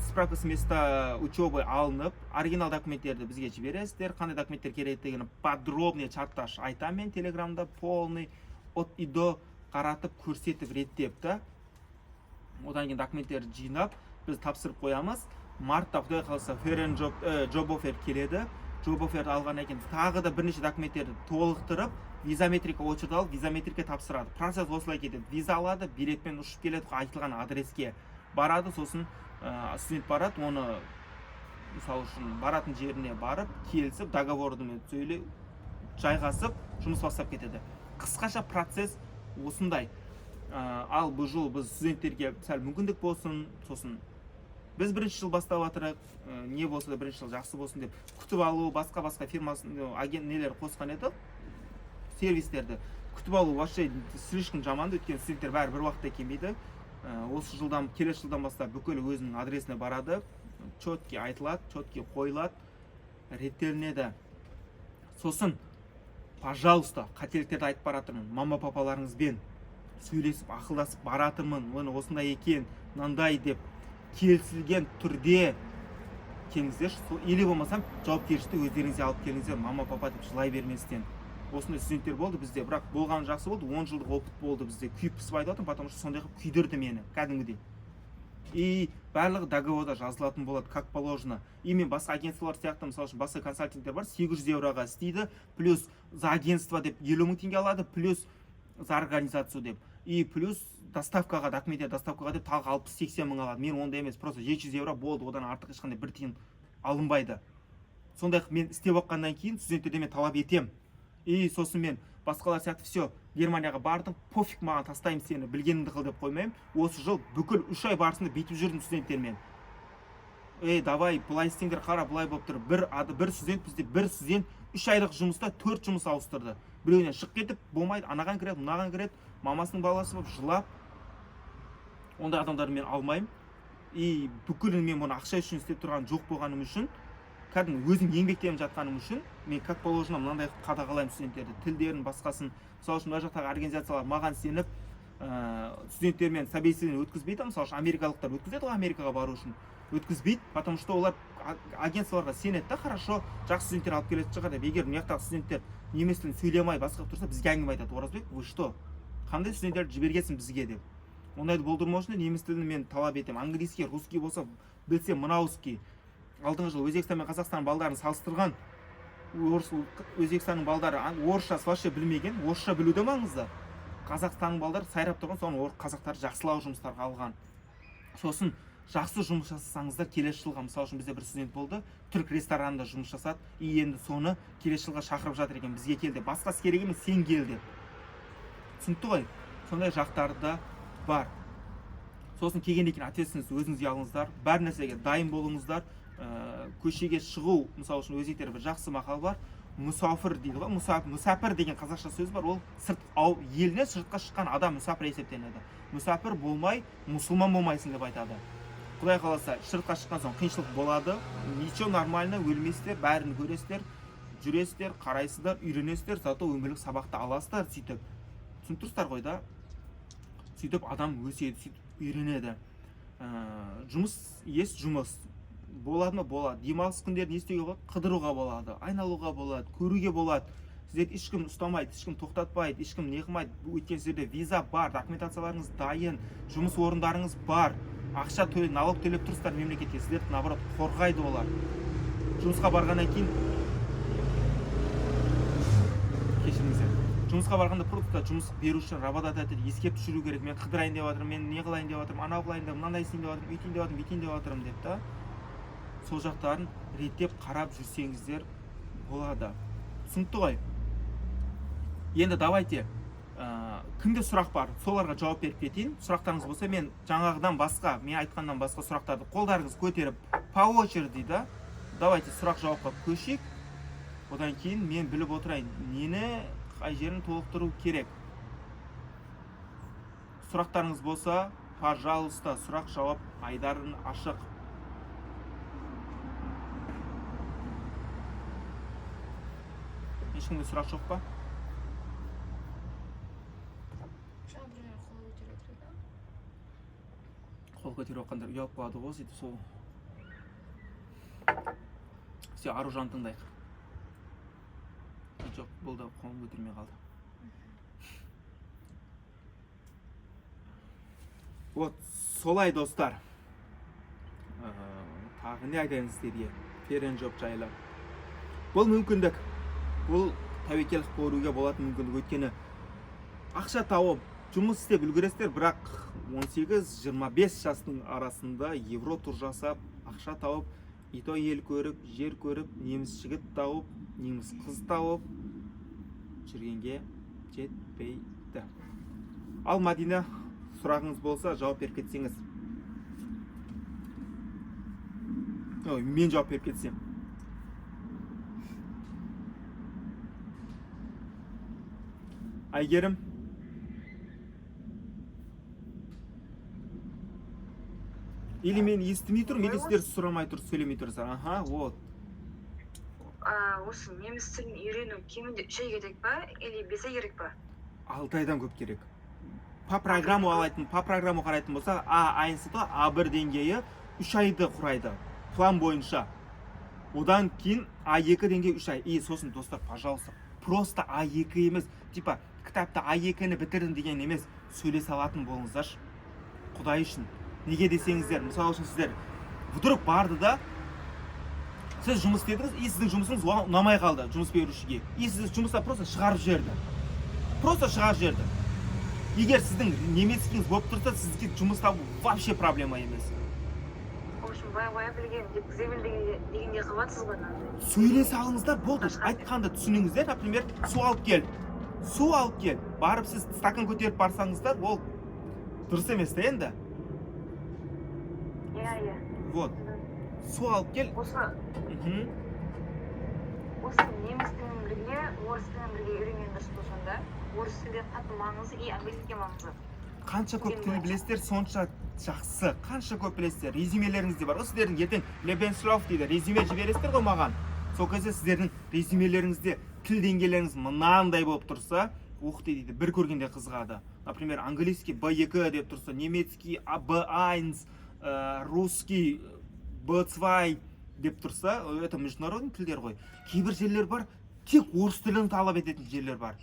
S1: справка с места учебы алынып, оригинал документтерді бізге жібересіздер. Қандай документтер керектігін подробный чартташ айтам мен телеграмда, полный от и до қаратып, көрсетіп, реттеп. Одан кейін документтерді жинап, біз тапсырып қоямыз. Мартта құдай қалса job offer келеді. Job offer алғаннан кейін тағы да бірнеше документтерді толықтырып, визаметрика очерді алып, визаметрика тапсырады. Процесс осылай кетеді. Виза алады, билетпен ұшып келеді, айтылған адреске барады, сосын студент барады, оны мысалы үшін баратын жеріне барып, келісіп, договордымен сөйлеп, жайғасып, жұмыс бастап кетеді. Қысқаша процесс осындай. Ал бұл жыл біз студенттерге сәл мүмкіндік болсын, сосын біз бірінші жыл бастап жатырық, не болса да бірінші жыл жақсы болсын деп күтіп алу, басқа фирмасын нелер қосқан еді, сервистерді күтіп алу вообще слишком жаманды, өйткені студенттер бәрі бір уақытта келмейді. Осы жылдан, келесі жылдан бастап бүкіл өзінің адресіне барады, четкий айтылады, четкий қойылады, реттелінеді. Сосын, пожалуйста, қателіктерді айтып баратырмын, мама папаларыңызбен сөйлесіп, ақылдасып баратырмын, оны осындай екен, мынандай деп келісілген түрде келіңіздер. Или болмасам жауапкершілікті өздеріңізге алып келіңіздер, мама папа деп жылай берместен. Осындай студенттер болды бізде, бірақ болған жақсы болды, 10 жылдық опыт болды бізде. Күйіп пісіп айтып отырмын, потому что сондай қылып күйдірді мені кәдімгідей. И барлығы договорда жазылатын болады, как положено. И мен басқа агентстволар сияқты, мысалы үшін басқа консалтингтер бар, 800 евроға істейді, плюс за агентство деп 50 мың теңге алады, плюс за организацию деп. И плюс доставкаға, документтер доставкаға деп тағы 60-80 мың алады. Мен онда емес, просто 700 евро болды, одан артық ешқандай бір тиын алынбайды. Сондай мен істеп оққаннан кейін студенттерден мен талап етем. И сосын мен басқалар сияқты все, Германияға бардым, пофиг маған тастаймын сені, білгеніңді қыл деп қоймаймын. Осы жыл бүкіл 3 ай барысында бүйтіп жүрдім студенттермен. Давай, былай істеңдер, қара, былай болып тұр. Бір студент бізде, бір студент 3 айлық жұмыста 4 жұмыс ауыстырды. Біреуінен шық кетіп, болмайды, анаған кіреді, мынаған кіреді, мамасының баласы болып жылап. Ондай адамдарды мен алмаймын. И бүкілін мен мұны ақша үшін істеп тұрған жоқ болғаным үшін, кәдімгі өзім еңбектеніп жатқаным үшін, мен как положено мынандай қадағалаймын студенттерді, тілдерін, басқасын. Мысалы үшін мына жақтағы организациялар маған сеніп, студенттермен собеседование өткізбейді. Мысалы үшін америкалықтар өткізеді ғой Америкаға бару үшін. Өткізбейді, потому что олар агентстволарға сенеді, хорошо, жақсы студенттер алып келетін шығар деп. Егер мына жақтағы студенттер неміс тілін сөйлемей басқа тұрса, бізге әңгіме айтады. Оразбек, вы что? Қандай студенттерді жібергенсің бізге деп. Ондайды болдырмау үшін неміс тілін мен талап етемін. Английский, русский болса білсем, мынауский. Алдыңғы жыл Өзбекстан мен Қазақстан балдарын салыстырған, Өзбекстанның балдары орысша вообще білмеген, орысша білуді маңызды. Қазақстанның балдары сайрап тұрған, соны қазақтар жақсылау жұмыстарға алған. Сосын жақсы жұмыс жасасаңыздар, келесі жылға, мысалы үшін бізде бір студент болды, түрік ресторанында жұмыс жасады, и енді соны келесі жылға шақырып жатыр екен, бізге келді. Басқасы керек емес, сен кел деп. Түсінікті ғой? Сондай жақтары да бар. Сосын келгеннен кейін ответственность өзіңізге алыңыздар, бар нәрсеге дайын болыңыздар. Көшеге шығу, мысалы үшін өзектерде бір жақсы мақал бар, мұсафір дейді ғой, мұсапір деген қазақша сөз бар, ол еліне сыртқа шыққан адам мұсапір есептенеді. Мұсапір болмай, мұсылман болмайсың деп айтады. Құдай қаласа, сыртқа шыққан соң қиыншылық болады, ничего нормально, өлмесіздер, бәрін көресіздер, жүресіздер, қарайсыздар, үйренесіздер, зато өмірлік сабақты аласыздар, сөйтіп. Түсініп тұрсыздар ғой да? Сөйтіп адам өседі, сөйтіп үйренеді. Жұмыс ес жұмыс. Болады ма? Болады. Демалыс күндерін не істеуге болады? Қыдыруға болады, айналуға болады, көруге болады. сіздерді ешкім ұстамайды, ешкім тоқтатпайды, ешкім не қылмайды. Өйткені сіздерде виза бар, документацияларыңыз дайын, жұмыс орындарыңыз бар, ақша төлеп, налог төлеп тұрсыздар мемлекетке. Сіздерді наоборот қорғайды олар. Жұмысқа барғаннан кейін кешіріңіздер. Жұмысқа барғанда просто жұмыс беруші работодатель ескертіп жүру керек. Мен қыдырайын деп жатырмын, мен не қылайын деп жатырмын, анау қылайын деп, мынандай істейін деп жатырмын, үйтейін деп жатырмын, бүйтейін деп жатырмын деп та. Сол жақтарын реттеп қарап жүрсеңіздер болады. Түсінікті ғой? Енді давайте кімде сұрақ бар, соларға жауап беріп кетейін. Сұрақтарыңыз болса, мен жаңағыдан басқа, мен айтқаннан басқа сұрақтарды қолдарыңыз көтеріп по очереди да давайте сұрақ жауапқа көшейік. Одан кейін мен біліп отырайын, нені қай жерін толықтыру керек. Сұрақтарыңыз болса, пожалуйста, сұрақ жауап айдарын ашық. Ешкімде сұрақ жоқ па? Қол көтеріп отқандар ұялып қалады ғой, сөйтіп сол. Все, Аружан тыңдайық. Жоқ, бұл да қолын көтермей қалды. Вот, солай достар. Тағы не айтайын сіздерге? Ферен жоп жайлы. Бұл мүмкіндік. Бұл тәуекел көруге болатын мүмкіндік. Өйткені ақша тауып жұмыс істеп үлгересіздер, бірақ 18-25 жастың арасында евро тур жасап, ақша тауып, ито ел көріп, жер көріп, неміс жігіт тауып, неміс қыз тауып жүргенге жетпейді. Ал Мадина, сұрағыңыз болса, жауап беріп кетсеңіз. Мен жауап беріп кетсем. Айгерім. Или мен естімей тұрмын, или сіздер сұрамай тұрып, сөйлемей тұрсыздар. Аха, вот.
S2: Осы неміс тілін үйрену кемінде 3 ай керек па, или 5 ай керек па?
S1: 6 айдан көп керек. По программу қарайтын болса, A1-сы A1 деңгейі 3 айды құрайды. План бойынша. Одан кейін A2 деңгейі 3 ай. И сосын достар, пожалуйста, просто A2 емес, типа кітапта A2-ні бітірдім деген емес, сөйлесе алатын болыңыздар. Құдай үшін. Неге десеңіздер, мысалы үшін сіздер вдруг барды да, сіз жұмыс істедіңіз, и сіздің жұмысыңыз оған ұнамай қалды, жұмыс берушіге. И сізді жұмыста просто шығарып жіберді. Просто шығарып жіберді. Егер сіздің немецкийіңіз болып тұрса, сізге жұмыс табу вообще проблема емес.
S2: В общем, бай-бай білген, жеткізе біл дегенде қылатсыз ғой.
S1: Сөйлесе алыңыздар, болды. Айтқанды түсініңіздер, например, су алып кел. Су алып кел. Барып сіз стакан көтеріп барсаңыздар, ол дұрыс емес та енді.
S2: Иә.
S1: Вот. Су алып кел.
S2: Осы неміс тілін бірге, орыс тілін бірге үйренген дұрыс болсаңда, орыс тілде қатты маңызы и английский маңызы.
S1: Қанша көп тіл білесіздер, сонша жақсы. Қанша көп білесіздер, резюмелеріңізде бар. Сіздердің ертең Lebenslauf дейді, резюме жібересіздер ғой маған. Сол кезде сіздердің резюмелеріңізде тіл деңгейлеріңіз мынандай болып тұрса, ух дейді, бір көргенде қызығады. Например, английский B2 деп тұрса, немецкий B1, русский B2 деп тұрса, это международный тілдер ғой. Кейбір жерлер бар, тек орыс тілін талап ететін жерлер бар.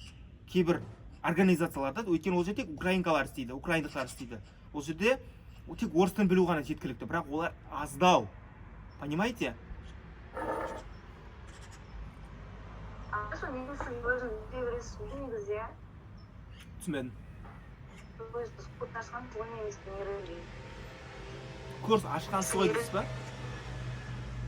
S1: Кейбір организацияларда, өйткені ол жерде тек украинкалар істейді, украиндықтар істейді. Ол жерде тек орыс тілін білу ғана жеткілікті, бірақ олар аздау. Понимаете?
S2: Сол неміс тілін өзің үйренесіз негізі.
S1: Түсінбедім.
S2: Өзіңіз курс ашқан сол неміс тілін үйренген.
S1: Курс ашқан солай дейсіз ба?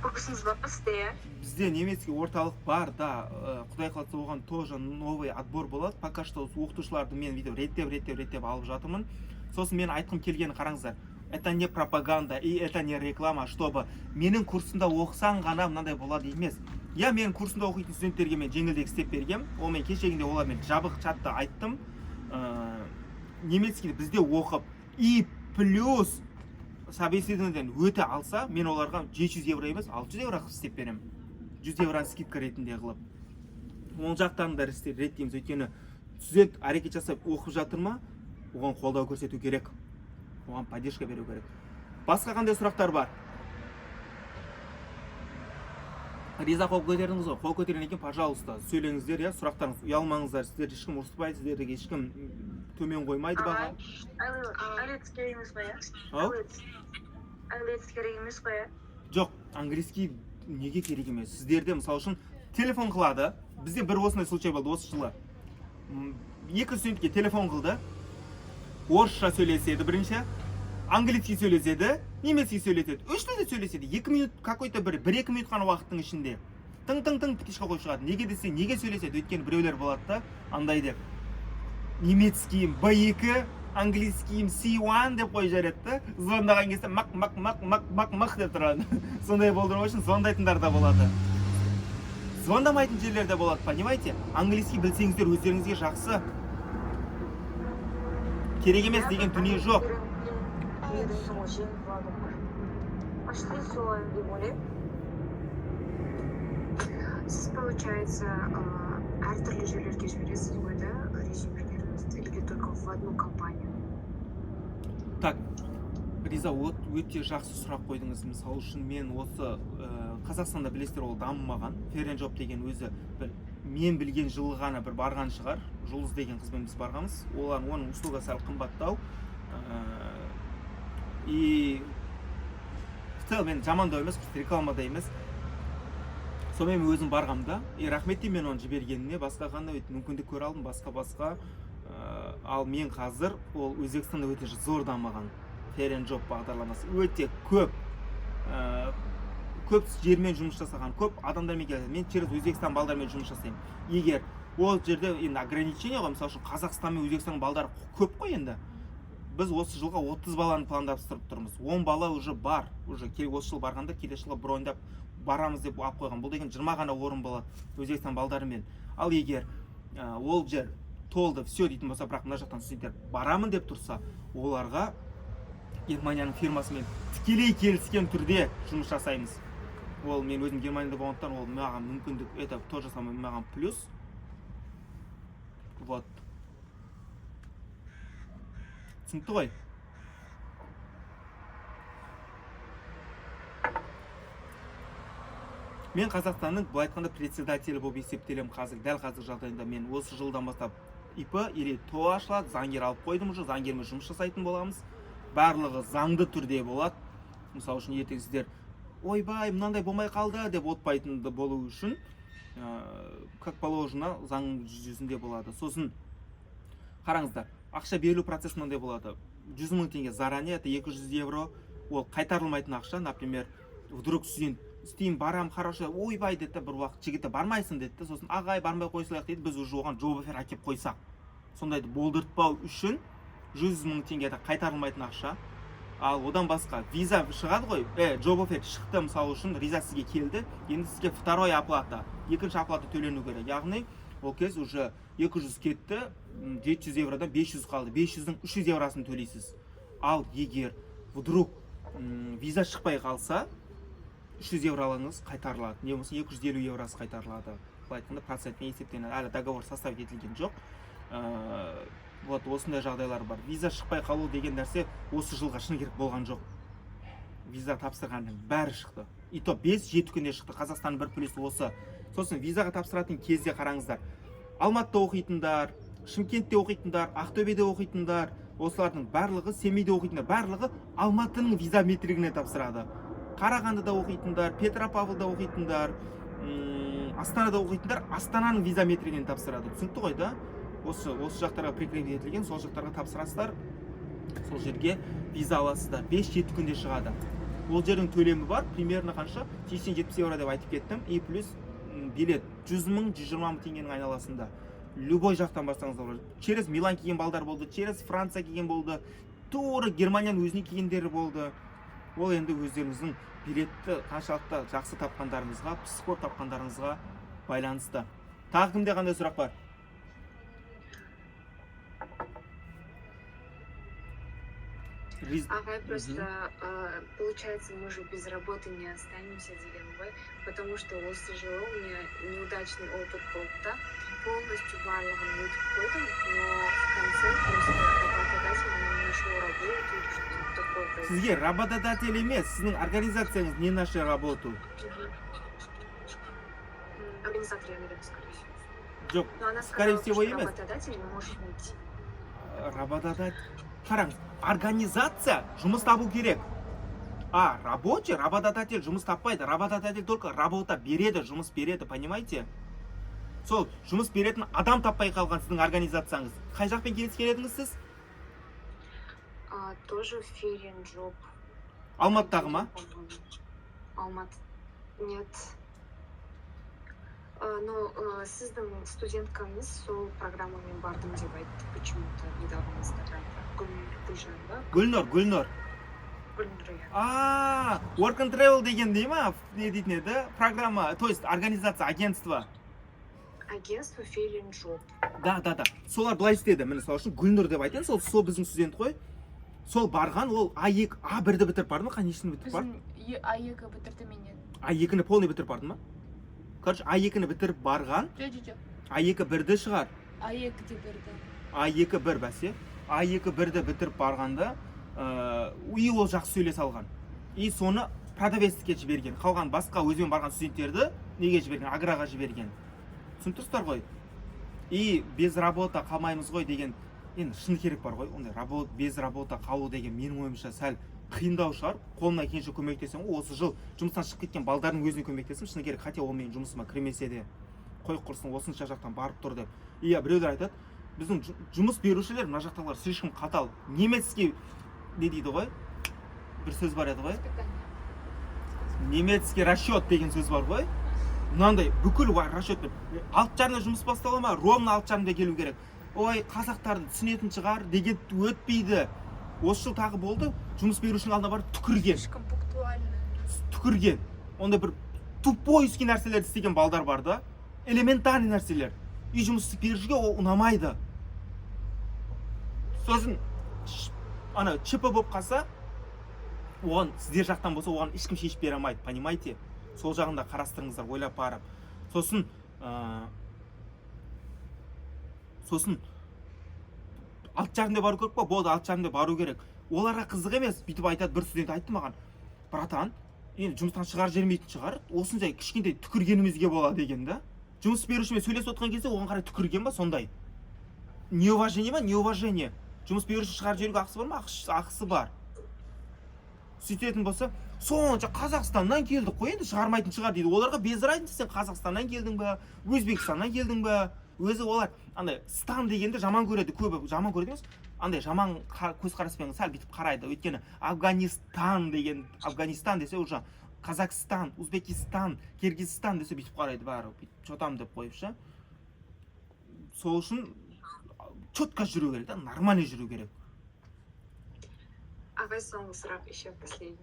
S2: Курсыңыз бар па сізде?
S1: Бізде немецкий орталық бар, да. Құдай қаласа оған тоже новый отбор болады. Пока что оқытушыларды мен реттеп алып жатырмын. Сосын мен айтқым келгені қараңыздар. Это не пропаганда и это не реклама, чтобы менің курсымда оқысаң ғана мынандай болады емес. Я менің курсымда оқитын студенттерге мен жеңілдік істеп бергем. Ол мен кешегінде олармен жабық чатта айттым. Немецкийді бізде оқып и плюс собеседованиеден өте алса, мен оларға 700 евро емес, 600 евро істеп берем. 100 евро скидка ретінде қылып. Ол жақтарын да реттейміз, өйткені студент әрекет жасап оқып жатыр ма, оған қолдау көрсету керек. Оған поддержка беру керек. Басқа қандай сұрақтар бар? Риза қол көтердіңіз ғой. Қол көтерген екен, пожалуйста, сөйлеңіздер, иә, сұрақтарыңыз. Ұялмаңыздар, сіздер ешкім ұрыспайды, сіздерге ешкім төмен қоймайды баға.
S2: Әлет керек емес қой,
S1: Ау?
S2: Әлет керек емес қой,
S1: Жоқ, английский неге керек емес? Сіздерде мысалы үшін телефон қылады. Бізде бір осындай случай болды осы жылы. Екі студентке телефон қылды. Орысша сөйлеседі бірінші, английский сөйлеседі, немецкий сөйлеседі. Үш тілде сөйлеседі. 2 минут какой-то бір 1-2 минут қана уақыттың ішінде. Тың тікішқа қойып шығады. Неге десе, неге сөйлеседі? Өйткені біреулер болады да, андай деп. Немецкийім B2, английскийім C1 деп қойып жарайды да. Звондаған кезде мақ деп тұрады. Сондай болдыру үшін звондайтындар да болады. Звондамайтын жерлерде болады, понимаете? Английский білсеңіздер өздеріңізге жақсы. Керек емес деген дүние жоқ.
S2: Пошли солай деп ойлаймын. Сіз, получается, әртүрлі жерлерге жібересіз ғой да, резюмелеріңізді, или только в одну компанию?
S1: Так, Риза, өте жақсы сұрақ қойдыңыз. Мысалы үшін мен осы Қазақстанда білесіздер, ол дамымаған. Ференджоп деген өзі мен білген жылы ғана бір барған шығар. Жұлдыз деген қызбен біз барғанбыз. Оның услуга сәл қымбаттау. И в целом мен жамандау емес, рекламада емес. Сонымен өзім барғамда, рахмет деймін мен оны жібергеніне, басқа қандай мүмкіндік көре алдым, басқа. Ал мен қазір ол Өзбекстанда өте зор дамыған. Ференджоп бағдарламасы өте көп жермен жұмыс жасаған, көп адамдармен келеді. Мен через Өзбекстан балдармен жұмыс жасаймын. Егер ол жерде енді ограничение ғой, мысалы үшін Қазақстан мен Өзбекстан балдары көп қой енді. Біз осы жылға 30 баланы пландастырып тұрмыз. 10 бала уже бар. Уже осы жыл барғанда келесі жылға броньдап барамыз деп алып қойған. Бұл деген 20 ғана орын болады Өзбекстан балдарымен. Ал егер ол жер толды, все дейтін болса, бірақ мына жақтан студенттер барамын деп тұрса, оларға Германияның фирмасымен тікелей келіскен түрде жұмыс жасаймыз. Ол мен өзім Германияда болғандықтан, ол маған мүмкіндік, это тоже самое маған плюс. Вот. Түсінікті ғой? Мен Қазақстанның былай айтқанда председателі болып есептелемін қазір. Дәл қазір жағдайында мен осы жылдан бастап ИП или ТО ашылады, заңгер алып қойдым уже, заңгермен жұмыс жасайтын боламыз. Барлығы заңды түрде болады. Мысалы үшін ертең сіздер ойбай, мынандай болмай қалды деп отпайтынды болу үшін, как положено, заң жүзінде болады. Сосын қараңыздар, ақша берілу процесі мынандай болады. 100 000 теңге заранее, это 200 евро, ол қайтарылмайтын ақша. Например, вдруг студент істеймін, барам, хорошо, ойбай деді, бір уақыт жігіті бармайсың деді, сосын ағай бармай қойсылайық дейді, біз уже оған job offer әкеп қойсақ. Сондайды болдыртпау үшін 100 000 теңгеде қайтарылмайтын ақша. Ал одан басқа виза шығады ғой, job offer шықты мысалы үшін, виза сізге келді, енді сізге второй оплата, екінші оплата төлену керек. Яғни ол кез уже 200 кетті, 700 евродан 500 қалды, 500-дің 300 евросын төлейсіз. Ал егер вдруг виза шықпай қалса, 300 евроларыңыз қайтарылады, не болмаса 250 евросы қайтарылады. Былай айтқанда процентпен есептенеді, әлі договор составить етілген жоқ. Вот осындай жағдайлар бар. Виза шықпай қалу деген нәрсе осы жылға шыны керек болған жоқ. Виза тапсырғанның бәрі шықты. И то 5-7 күнде шықты. Қазақстанның бір плюсы осы. Сосын визаға тапсыратын кезде қараңыздар. Алматыда оқитындар, Шымкентте оқитындар, Ақтөбеде оқитындар, осылардың барлығы, Семейде оқитындар, барлығы Алматының виза метригіне тапсырады. Қарағандыда оқитындар, Петропавлда оқитындар, Астанада оқитындар, Астананың виза метригіне тапсырады. Түсінікті ғой да? Осы жақтарға прикрепить етілген, сол жақтарға тапсырасыздар, сол жерге виза аласыздар. 5-7 күнде шығады. Ол жердің төлемі бар, примерно қанша? 80-70 евро деп айтып кеттім. И плюс билет 100 000, 120 000 теңгенің айналасында. Любой жақтан барсаңыз болады. Через Милан келген балдар болды, через Франция келген болды, тура Германияның өзіне келгендері болды. Ол енді өздеріңіздің билетті қаншалықты жақсы тапқандарыңызға, психолог тапқандарыңызға байланысты. Тағы кімде қандай сұрақ бар?
S2: Ага, просто получается, мы же без работы не останемся, Зеленбой, потому что у меня неудачный опыт болта, полностью барлығын өтіп қойдым, но в конце просто работодатель не нашел работу, что-то такое произошло.
S1: Сізге работодатель емес, сіздің организацияңыз не нашли работу.
S2: организатор, я наверное, скорее всего.
S1: Жоқ,
S2: Но она
S1: скорее
S2: сказала,
S1: всего
S2: что
S1: емес.
S2: работодатель не может найти.
S1: Работодатель. Қараңыз, организация жұмыс табу керек. А рабочий, работодатель жұмыс таппайды. Работодатель только работа береді, жұмыс береді, понимаете? Сол жұмыс беретін адам таппай қалған сіздің организацияңыз. Қай жақпен келіскен едіңіз сіз?
S2: Тоже Ферин Джоб.
S1: Алматыдағы ма?
S2: Алмат. Нет. Но сіздің студенткаңыз сол программамен бардым деп айтты почему-то недавно в инстаграмда. Гүлжан ба?
S1: Гүлнұр.
S2: Гүлнұр, иә.
S1: Work and Travel деген дей ма? Не дейтін еді? Программа, то есть организация, агентство.
S2: Агентство Ферин Джоб.
S1: Да. Солар былай істеді. Міне сол үшін Гүлнұр деп айтайын. Сол біздің студент қой. Сол барған, ол А1-ді бітіріп барды ма? Қанешіні бітіріп барды?
S3: Біздің А2 бітірді менен.
S1: А2-ні полный бітіріп барды ма? Короче, А2-ні бітіріп барған.
S3: Жоқ.
S1: А2 бірді шығар.
S3: А2 де бірді.
S1: А2 бір бәсе. А2 бірді бітіріп барғанда, и ол жақсы сөйлесе алған. И соны продавецке жіберген. Қалған басқа өзбен барған студенттерді неге жіберген? Аграға жіберген. Түсініп тұрсыздар ғой? И без работа қалмаймыз ғой деген, енді шыны керек бар ғой. Ондай без работа қалу деген менің ойымша сәл қиындау шығар. Қолымнан келгенше көмектесем ғой. Осы жыл жұмыстан шығып кеткен балдардың өзіне көмектесем, шыны керек, хотя ол менің жұмысыма кірмесе де қой құрсын, осынша жақтан барып тұр деп. Иә, біреулер айтады, біздің жұмыс берушілер мына жақтағылар слишком қатал. Немецкий не дейді ғой? Бір сөз бар еді ғой? Немецкий расчет деген сөз бар ғой? Мынандай бүкіл расчетпен 6:30-да жұмыс бастала ма, ровно 6:30-да келу керек. Ой, қазақтарды түсінетін шығар деген өтпейді. Осы жыл тағы болды, жұмыс берушінің алдына барып түкірген.
S3: Слишком пунктуальный.
S1: Түкірген. Онда бір тупойский нәрселер істеген балдар бар да, элементарный нәрселер. Үй жұмыс берушіге ол ұнамайды. Сосын ана ЧП болып қалса, оған сіздер жақтан болса, оған ешкім шешіп бере алмайды, понимаете? Сол жағында қарастырыңыздар, ойлап барып. Сосын 6:30-да бару керек па? Болды, 6:30-да бару керек. Оларға қызық емес. Бүйтіп айтады, бір студент айтты маған: "Братан, енді жұмыстан шығар жермейтін шығар. Осындай кішкентай түкіргенімізге бола" деген да. Жұмыс берушімен сөйлесіп отқан кезде оған қарай түкірген ба сондай? Неуважение ма? Неуважение. Жұмыс беруші шығар жерге ақысы бар ма? Ақысы бар. Сөйтетін болса, сонша Қазақстаннан келді, қой енді шығармайтын шығар дейді. Оларға без разницы, сен Қазақстаннан келдің ба, Өзбекстаннан келдің ба? Өзі олар андай стан дегенді жаман көреді, көбі жаман көреді емес. Андай жаман көзқараспен сәл бүйтіп қарайды. Өйткені Афганистан деген, Афганистан десе уже Қазақстан, Өзбекистан, Киргизстан десе бүйтіп қарайды бәрі. Чотам деп қойып ше. Сол үшін четко жүру керек, да, нормально жүру керек.
S2: Ағай, соңғы сұрақ еще последний.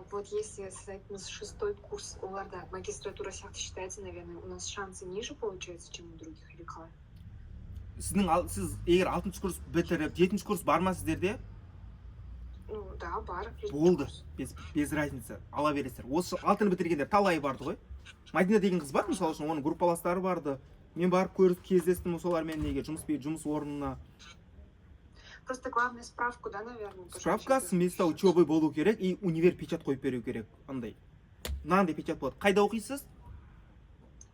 S2: Вот если сіз айтыңыз 6-й курс, оларда магистратура сияқты считается, наверное, у нас шансы ниже получается, чем у других, или қалай?
S1: Сіз егер 6-шы курс бітіріп, 7-шы курс бар ма сіздерде?
S2: Ну, да, бар.
S1: Болды, без разницы, ала бересіздер. Осы 6-ны бітіргендер талай барды ғой. Мадина деген қыз бар, мысалы үшін, оның группаластары барды. Мен барып көріп кездестім солармен неге жұмыс орнына.
S2: Просто главное справку, да, наверное?
S1: Справка с места учебы болу керек и универ печат қойып беру керек. Андай. Мынандай печат болады. Қайда оқисыз?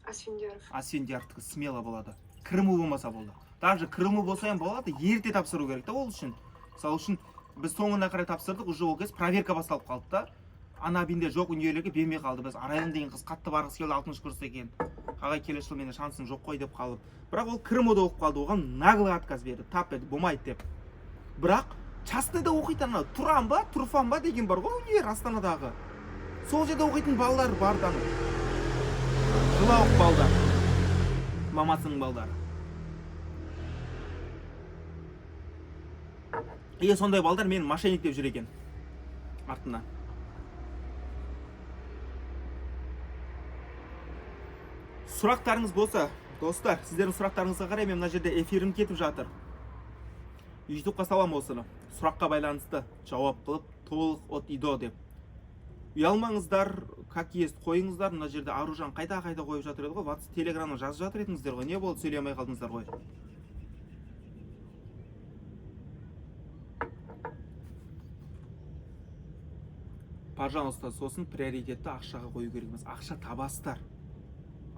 S2: Асфендияров.
S1: Асфендияровтікі смело болады. Крыму болмаса болды. Даже Крыму болса hem болады, ерте тапсыру керек та ол үшін. Сол үшін біз соңына қарай тапсырдық, уже ол кез проверка басталып қалды да. Анабинде жоқ, универлерге бермей қалды. Біз Арайлым деген қыз қатты барғысы келді, 6-шы курс екен. Қағай келесі жыл менде шансым жоқ қой деп қалып. Бірақ ол Крымуда оқып қалды, оған наглый отказ берді. Тап еді, болмайды деп. Бірақ частныйда оқитын ана Туран ба, Турфан ба деген бар ғой универ Астанадағы. Сол жерде оқитын балалар бар да. Жылауық балдар. Мамасының балдары. Сондай балдар мені мошенник деп жүр екен артына. Сұрақтарыңыз болса, достар, сіздердің сұрақтарыңызға қарай мен мына жерде эфирім кетіп жатыр. YouTube'қа салам осыны. Сұраққа байланысты жауап қылып, толық от идо деп. Ұялмаңыздар, как есть қойыңыздар. Мына жерде Аружан қайта қойып жатыр еді ғой. WhatsApp, Telegram'нан жазып жатыр едіңіздер ғой. Не болды, сөйлемей қалдыңыздар ғой. Пожалуйста, сосын приоритетті ақшаға қою керек емес. Ақша табасыздар.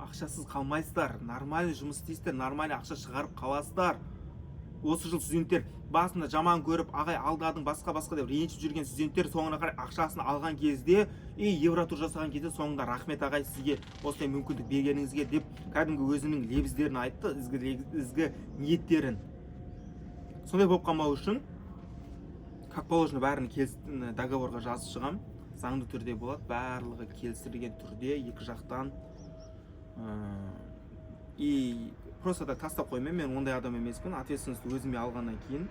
S1: ақшасыз қалмайсыздар, нормальный жұмыс істейсіздер, нормальный ақша шығарып қаласыздар. Осы жыл студенттер басында жаман көріп, ағай алдадың басқа деп ренжіп жүрген студенттер соңына қарай ақшасын алған кезде, евротур жасаған кезде соңында рахмет ағай сізге осындай мүмкіндік бергеніңізге деп кәдімгі өзінің лебіздерін айтты, ізгі ниеттерін. Сондай болып қалмау үшін, как положено бәрін договорға жазып шығам, заңды түрде болады, барлығы келісілген түрде екі жақтан. И просто да тастап қоймаймын, мен ондай адам емеспін, ответственность өзіме алғаннан кейін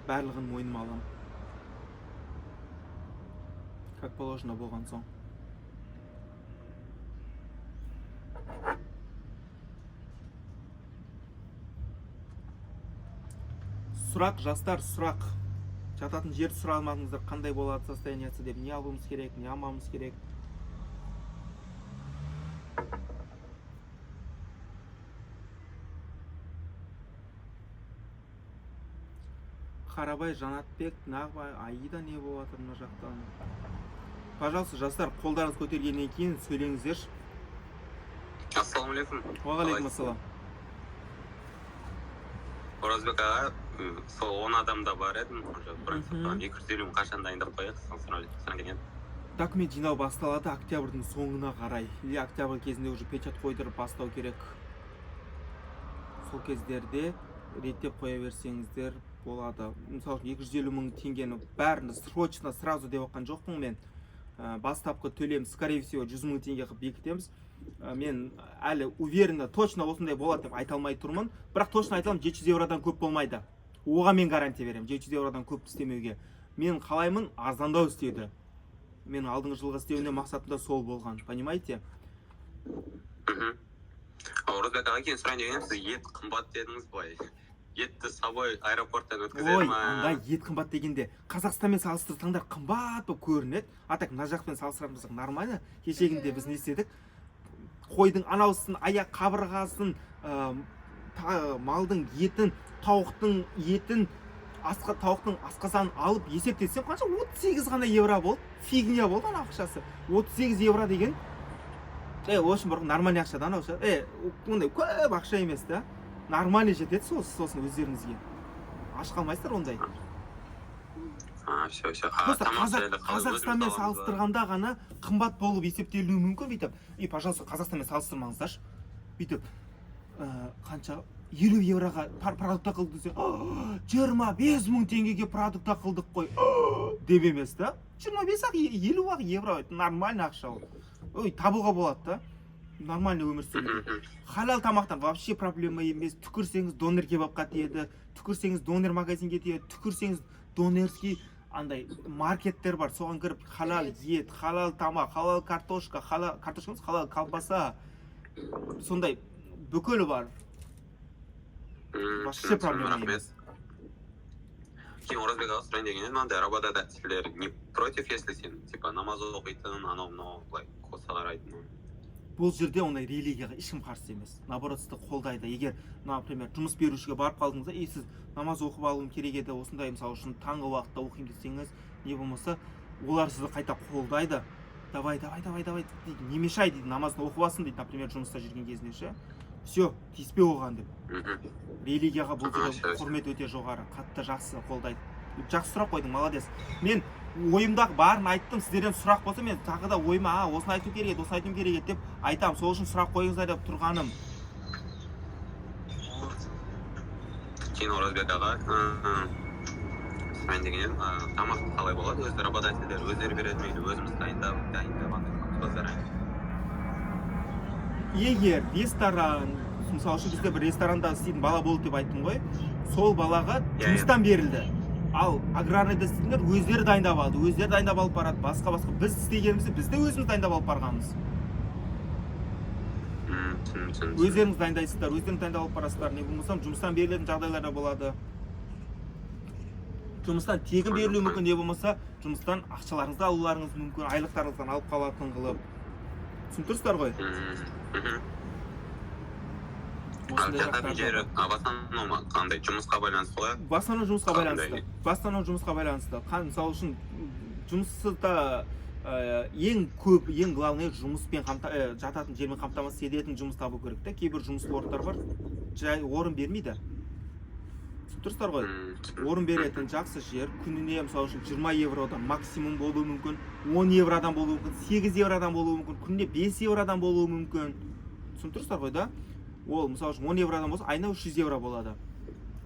S1: барлығын мойныма аламын. Как положено болған соң. Сұрақ, жастар, сұрақ. Жататын жерді сұра алмадыңыздар, қандай болады состояниясы деп, не алуымыз керек, не алмауымыз керек. Қарабай, Жанатбек, Нағбай, Аида не болады мына жақтан? Пожалуйста, жастар, қолдарыңыз көтергеннен кейін сөйлеңіздерші.
S4: Ассалаумалейкум.
S1: Уағалейкум ассалам.
S4: Оразбек аға, сол 10 адамда бар едім. 250 қашан дайындап қоясыз? Сұраған.
S1: Документ жинау басталады октябрьдің соңына қарай. Или октябрь кезінде уже печат қойдырып бастау керек. Сол кездерде реттеп қоя берсеңіздер болады. Мысалы, 250 мың теңгені бәрін срочно сразу деп оққан жоқпын мен. Бастапқы төлем, скорее всего, 100 мың теңге қып бекітеміз. Мен әлі уверенно, точно осындай болады деп айта алмай тұрмын. Бірақ точно айталым, 700 евродан көп болмайды. Оған мен гарантия берем, 700 евродан көп істемеуге. Мен қалаймын арзандау істеді. Мен алдыңғы жылғы істеуіне мақсатында сол болған, понимаете?
S4: Оразбек аға, кейін сұрайын дегенім, сіз ет қымбат дедіңіз былай. Етті с собой аэропорттан өткізер ма?
S1: Ой, ет қымбат дегенде Қазақстанмен салыстырсаңдар қымбат болып көрінеді. Так мына жақпен салыстырамыз нормально. Кешегінде біз не істедік? Қойдың анаусын, аяқ қабырғасын, малдың етін, тауықтың етін, тауықтың асқазанын алып есептесем қанша? 38 ғана евро болды. Фигня болды ана ақшасы. 38 евро деген в общем, нормальный ақшадан ақша. Ондай көп ақша емес та. Нормальный жетеді сосын өздеріңізге. Аш қалмайсыздар ондай.
S4: Все.
S1: Қазақстанмен салыстырғанда ғана қымбат болып есептелуі мүмкін бүйтіп. Пожалуйста, Қазақстанмен салыстырмаңыздаршы. Бүйтіп қанша 50 евроға продукта қылдық десе, 25 мың теңгеге продукта қылдық қой деп емес та. 25-ақ 50-ақ евро нормальный ақша ол. Табуға болады да. Нормальный өмір сүруге. Халал тамақтан вообще проблема емес. Түкірсеңіз донор кебапқа тиеді, түкірсеңіз донор магазинге тиеді, түкірсеңіз донорский андай маркеттер бар, соған кіріп халал ет, халал тамақ, халал картошка, халал колбаса, сондай бүкілі бар. Вообще проблема емес.
S4: Кейін Оразбек аға сұрайын дегеннен, мынандай работодательдер не против, если сен типа намаз оқитын, анау былай қоса қарайтын?
S1: Бұл жерде ондай религияға ешкім қарсы емес. Наоборот, сізді қолдайды. Егер, например, жұмыс берушіге барып қалдыңызда, сіз намаз оқып алуым керек еді, осындай мысалы үшін таңғы уақытта оқимын десеңіз, не болмаса, олар сізді қайта қолдайды. Давай дейді, не мешай дейді, намазын оқып алсын дейді, например, жұмыста жүрген кезінде ше. Все, тиіспе оған деп. Религияға бұл жерде құрмет өте жоғары, қатты жақсы қолдайды. Жақсы сұрақ қойдың, молодец. Мен ойымдағы барын айттым, сіздерден сұрақ болса, мен тағы да ойыма, осыны айту керек еді, осыны айту керек еді деп айтам. Сол үшін сұрақ қойыңыздар деп тұрғаным.
S4: Кейін Оразбек аға, сұрайын дегеннен, тамақ қалай болады? Өздері работодательдер өздері береді мейлі, өзіміз дайындап
S1: Егер ресторан, мысалы үшін бізде бір ресторанда істейтін бала болды деп айттым ғой, сол балаға жұмыстан берілді. Ал аграрныйда істейтіндер өздері дайындап алды, өздері дайындап алып барады, басқа. Біз істегенімізді бізде өзіміз дайындап алып барғанымыз. Өздеріңіз дайындайсыздар, өздеріңіз дайындап алып барасыздар. Не болмасам, жұмыстан берілетін жағдайларда болады. Жұмыстан тегін берілуі мүмкін, не болмаса, жұмыстан ақшаларыңызды алуларыңыз мүмкін, айлықтарыңыздан алып қалатын қылып. Түсінтірсіздер ғой?
S4: Жататын жері қандай жұмысқа байланысты ғой?
S1: Бастан жұмысқа байланысты. Мысалы үшін жұмысты ең көп, ең главный жұмыспен жататын жермен қамтамасыз ететін жұмыс табу керек та. Кейбір жұмыс орындар бар, жай орын бермейді. Тұрсыздар ғой, орын беретін жақсы жер, күніне мысалы үшін 20 евродан максимум болуы мүмкін, 10 евродан болуы мүмкін, 8 евродан болуы мүмкін, күніне 5 евродан болуы мүмкін. Тұрсыздар ғой да? Ол мысалы үшін 10 евродан болса, айына 300 евро болады.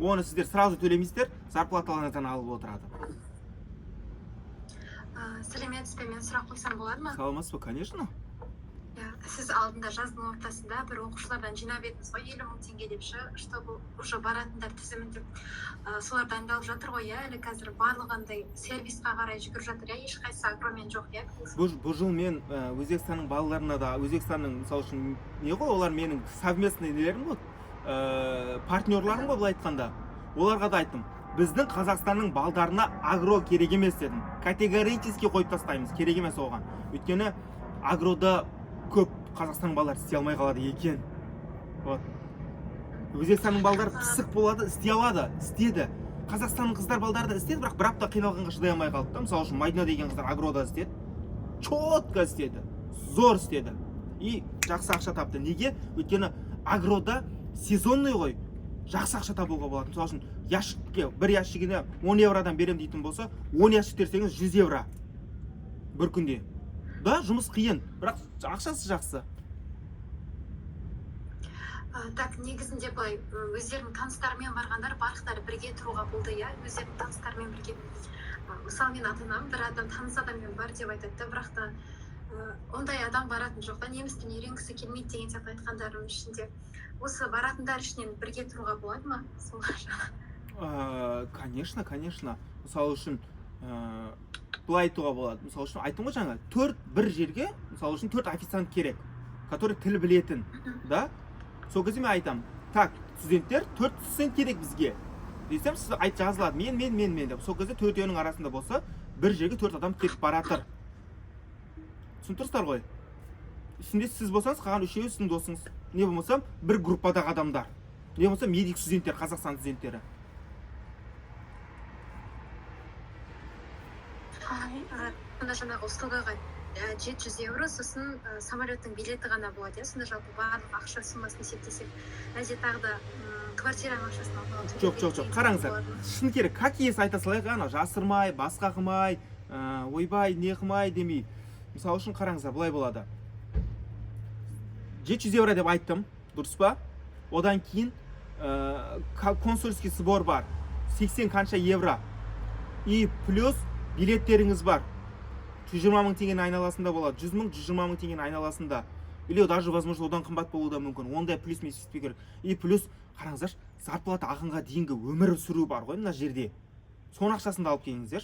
S1: Оны сіздер сразу төлемейсіздер, зарплаталарыңыздан алып отырады.
S5: Сәлеметсіз бе, мен сұрақ қойсам болады ма?
S1: Саламатсыз ба, конечно.
S5: Сіз алдында жаздың ортасында бір оқушылардан жинап едіңіз ғой, 50 мың теңге депші, чтобы уже баратындар тізімін деп, солар дайындалып жатыр ғой, әлі қазір барлығындай сервисқа қарай жүгіріп жатыр, ешқайсысы агромен жоқ,
S1: Бұл жыл мен Өзбекстанның балаларына да, Өзбекстанның мысалы үшін не ғой, олар менің совместный нелерім ғой, партнерларым ғой, былай айтқанда. Оларға да айттым, біздің Қазақстанның балдарына агро керек емес дедім. Категорически қойып тастаймыз, керек емес оған. Өйткені агрода көп Қазақстанның балалары істей алмай қалады екен. Өзбекстанның балдары пысық болады, істей алады, істеді. Қазақстанның қыздар балдары да істеді, бірақ бір апта қиналғанға шыдай алмай қалды да. Мысалы үшін Мадина деген қыздар агрода істеді. Четко істеді, зор істеді. И жақсы ақша тапты. Неге? Өйткені агрода сезонный ғой, жақсы ақша табуға болады. Мысалы үшін ящикке, бір ящигіне 10 евродан берем дейтін болса, 10 ящик терсеңіз 100 евро бір күнде. Да, жұмыс қиын, бірақ ақшасы жақсы.
S5: Так, негізінде былай, өздерінің таныстарымен барғандар, барлықтары бірге тұруға болды, өздерінің таныстарымен бірге. Мысалы, мен ата-анам бір адам таныс адаммен бар деп айтады, бірақ та ондай адам баратын жоқ та, неміс тілін үйренгісі келмейді деген сияқты айтқандарым ішінде. Осы баратындар ішінен бірге тұруға болады ма?
S1: Конечно. Мысалы үшін былай айтуға болады. Мысалы үшін айттым ғой жаңа, бір жерге, мысалы үшін 4 официант керек, который тіл білетін, да? Сол кезде мен айтам, так, студенттер, 4 студент керек бізге. Десем, сіз жазылады, мен деп. Сол кезде 4-інің арасында болса, бір жерге 4 адам кетіп баратыр. Түсінтірсіздер ғой? Ішінде сіз болсаңыз, қалған 3-еуі сіздің досыңыз. Не болмаса, бір группадағы адамдар. Не болмаса, медик студенттер, Қазақстан студенттері.
S5: Сонда жаңағы услугаға 700 евро, сосын самолеттің билеті ғана болады, сонда жалпы барлық ақша сумасын есептесек, әлде тағы да квартираның ақшасын алып.
S1: Жоқ, қараңыздар. Шын керек, как есі айта салайық, жасырмай, басқа қылмай, ойбай, не қылмай демей. Мысалы үшін қараңыздар, былай болады. 700 евро деп айттым, дұрыс па? Одан кейін консульский сбор бар, 80 қанша евро. И плюс билеттеріңіз бар. 120 мың теңгенің айналасында болады. 100 мың, 120 мың теңгенің айналасында. Или даже, возможно, одан қымбат болуы да мүмкін. Ондай плюс мен істеспей керек. И плюс, қараңыздар, зарплата алғанға дейінгі өмір сүру бар ғой мына жерде. Соның ақшасын да алып келіңіздер.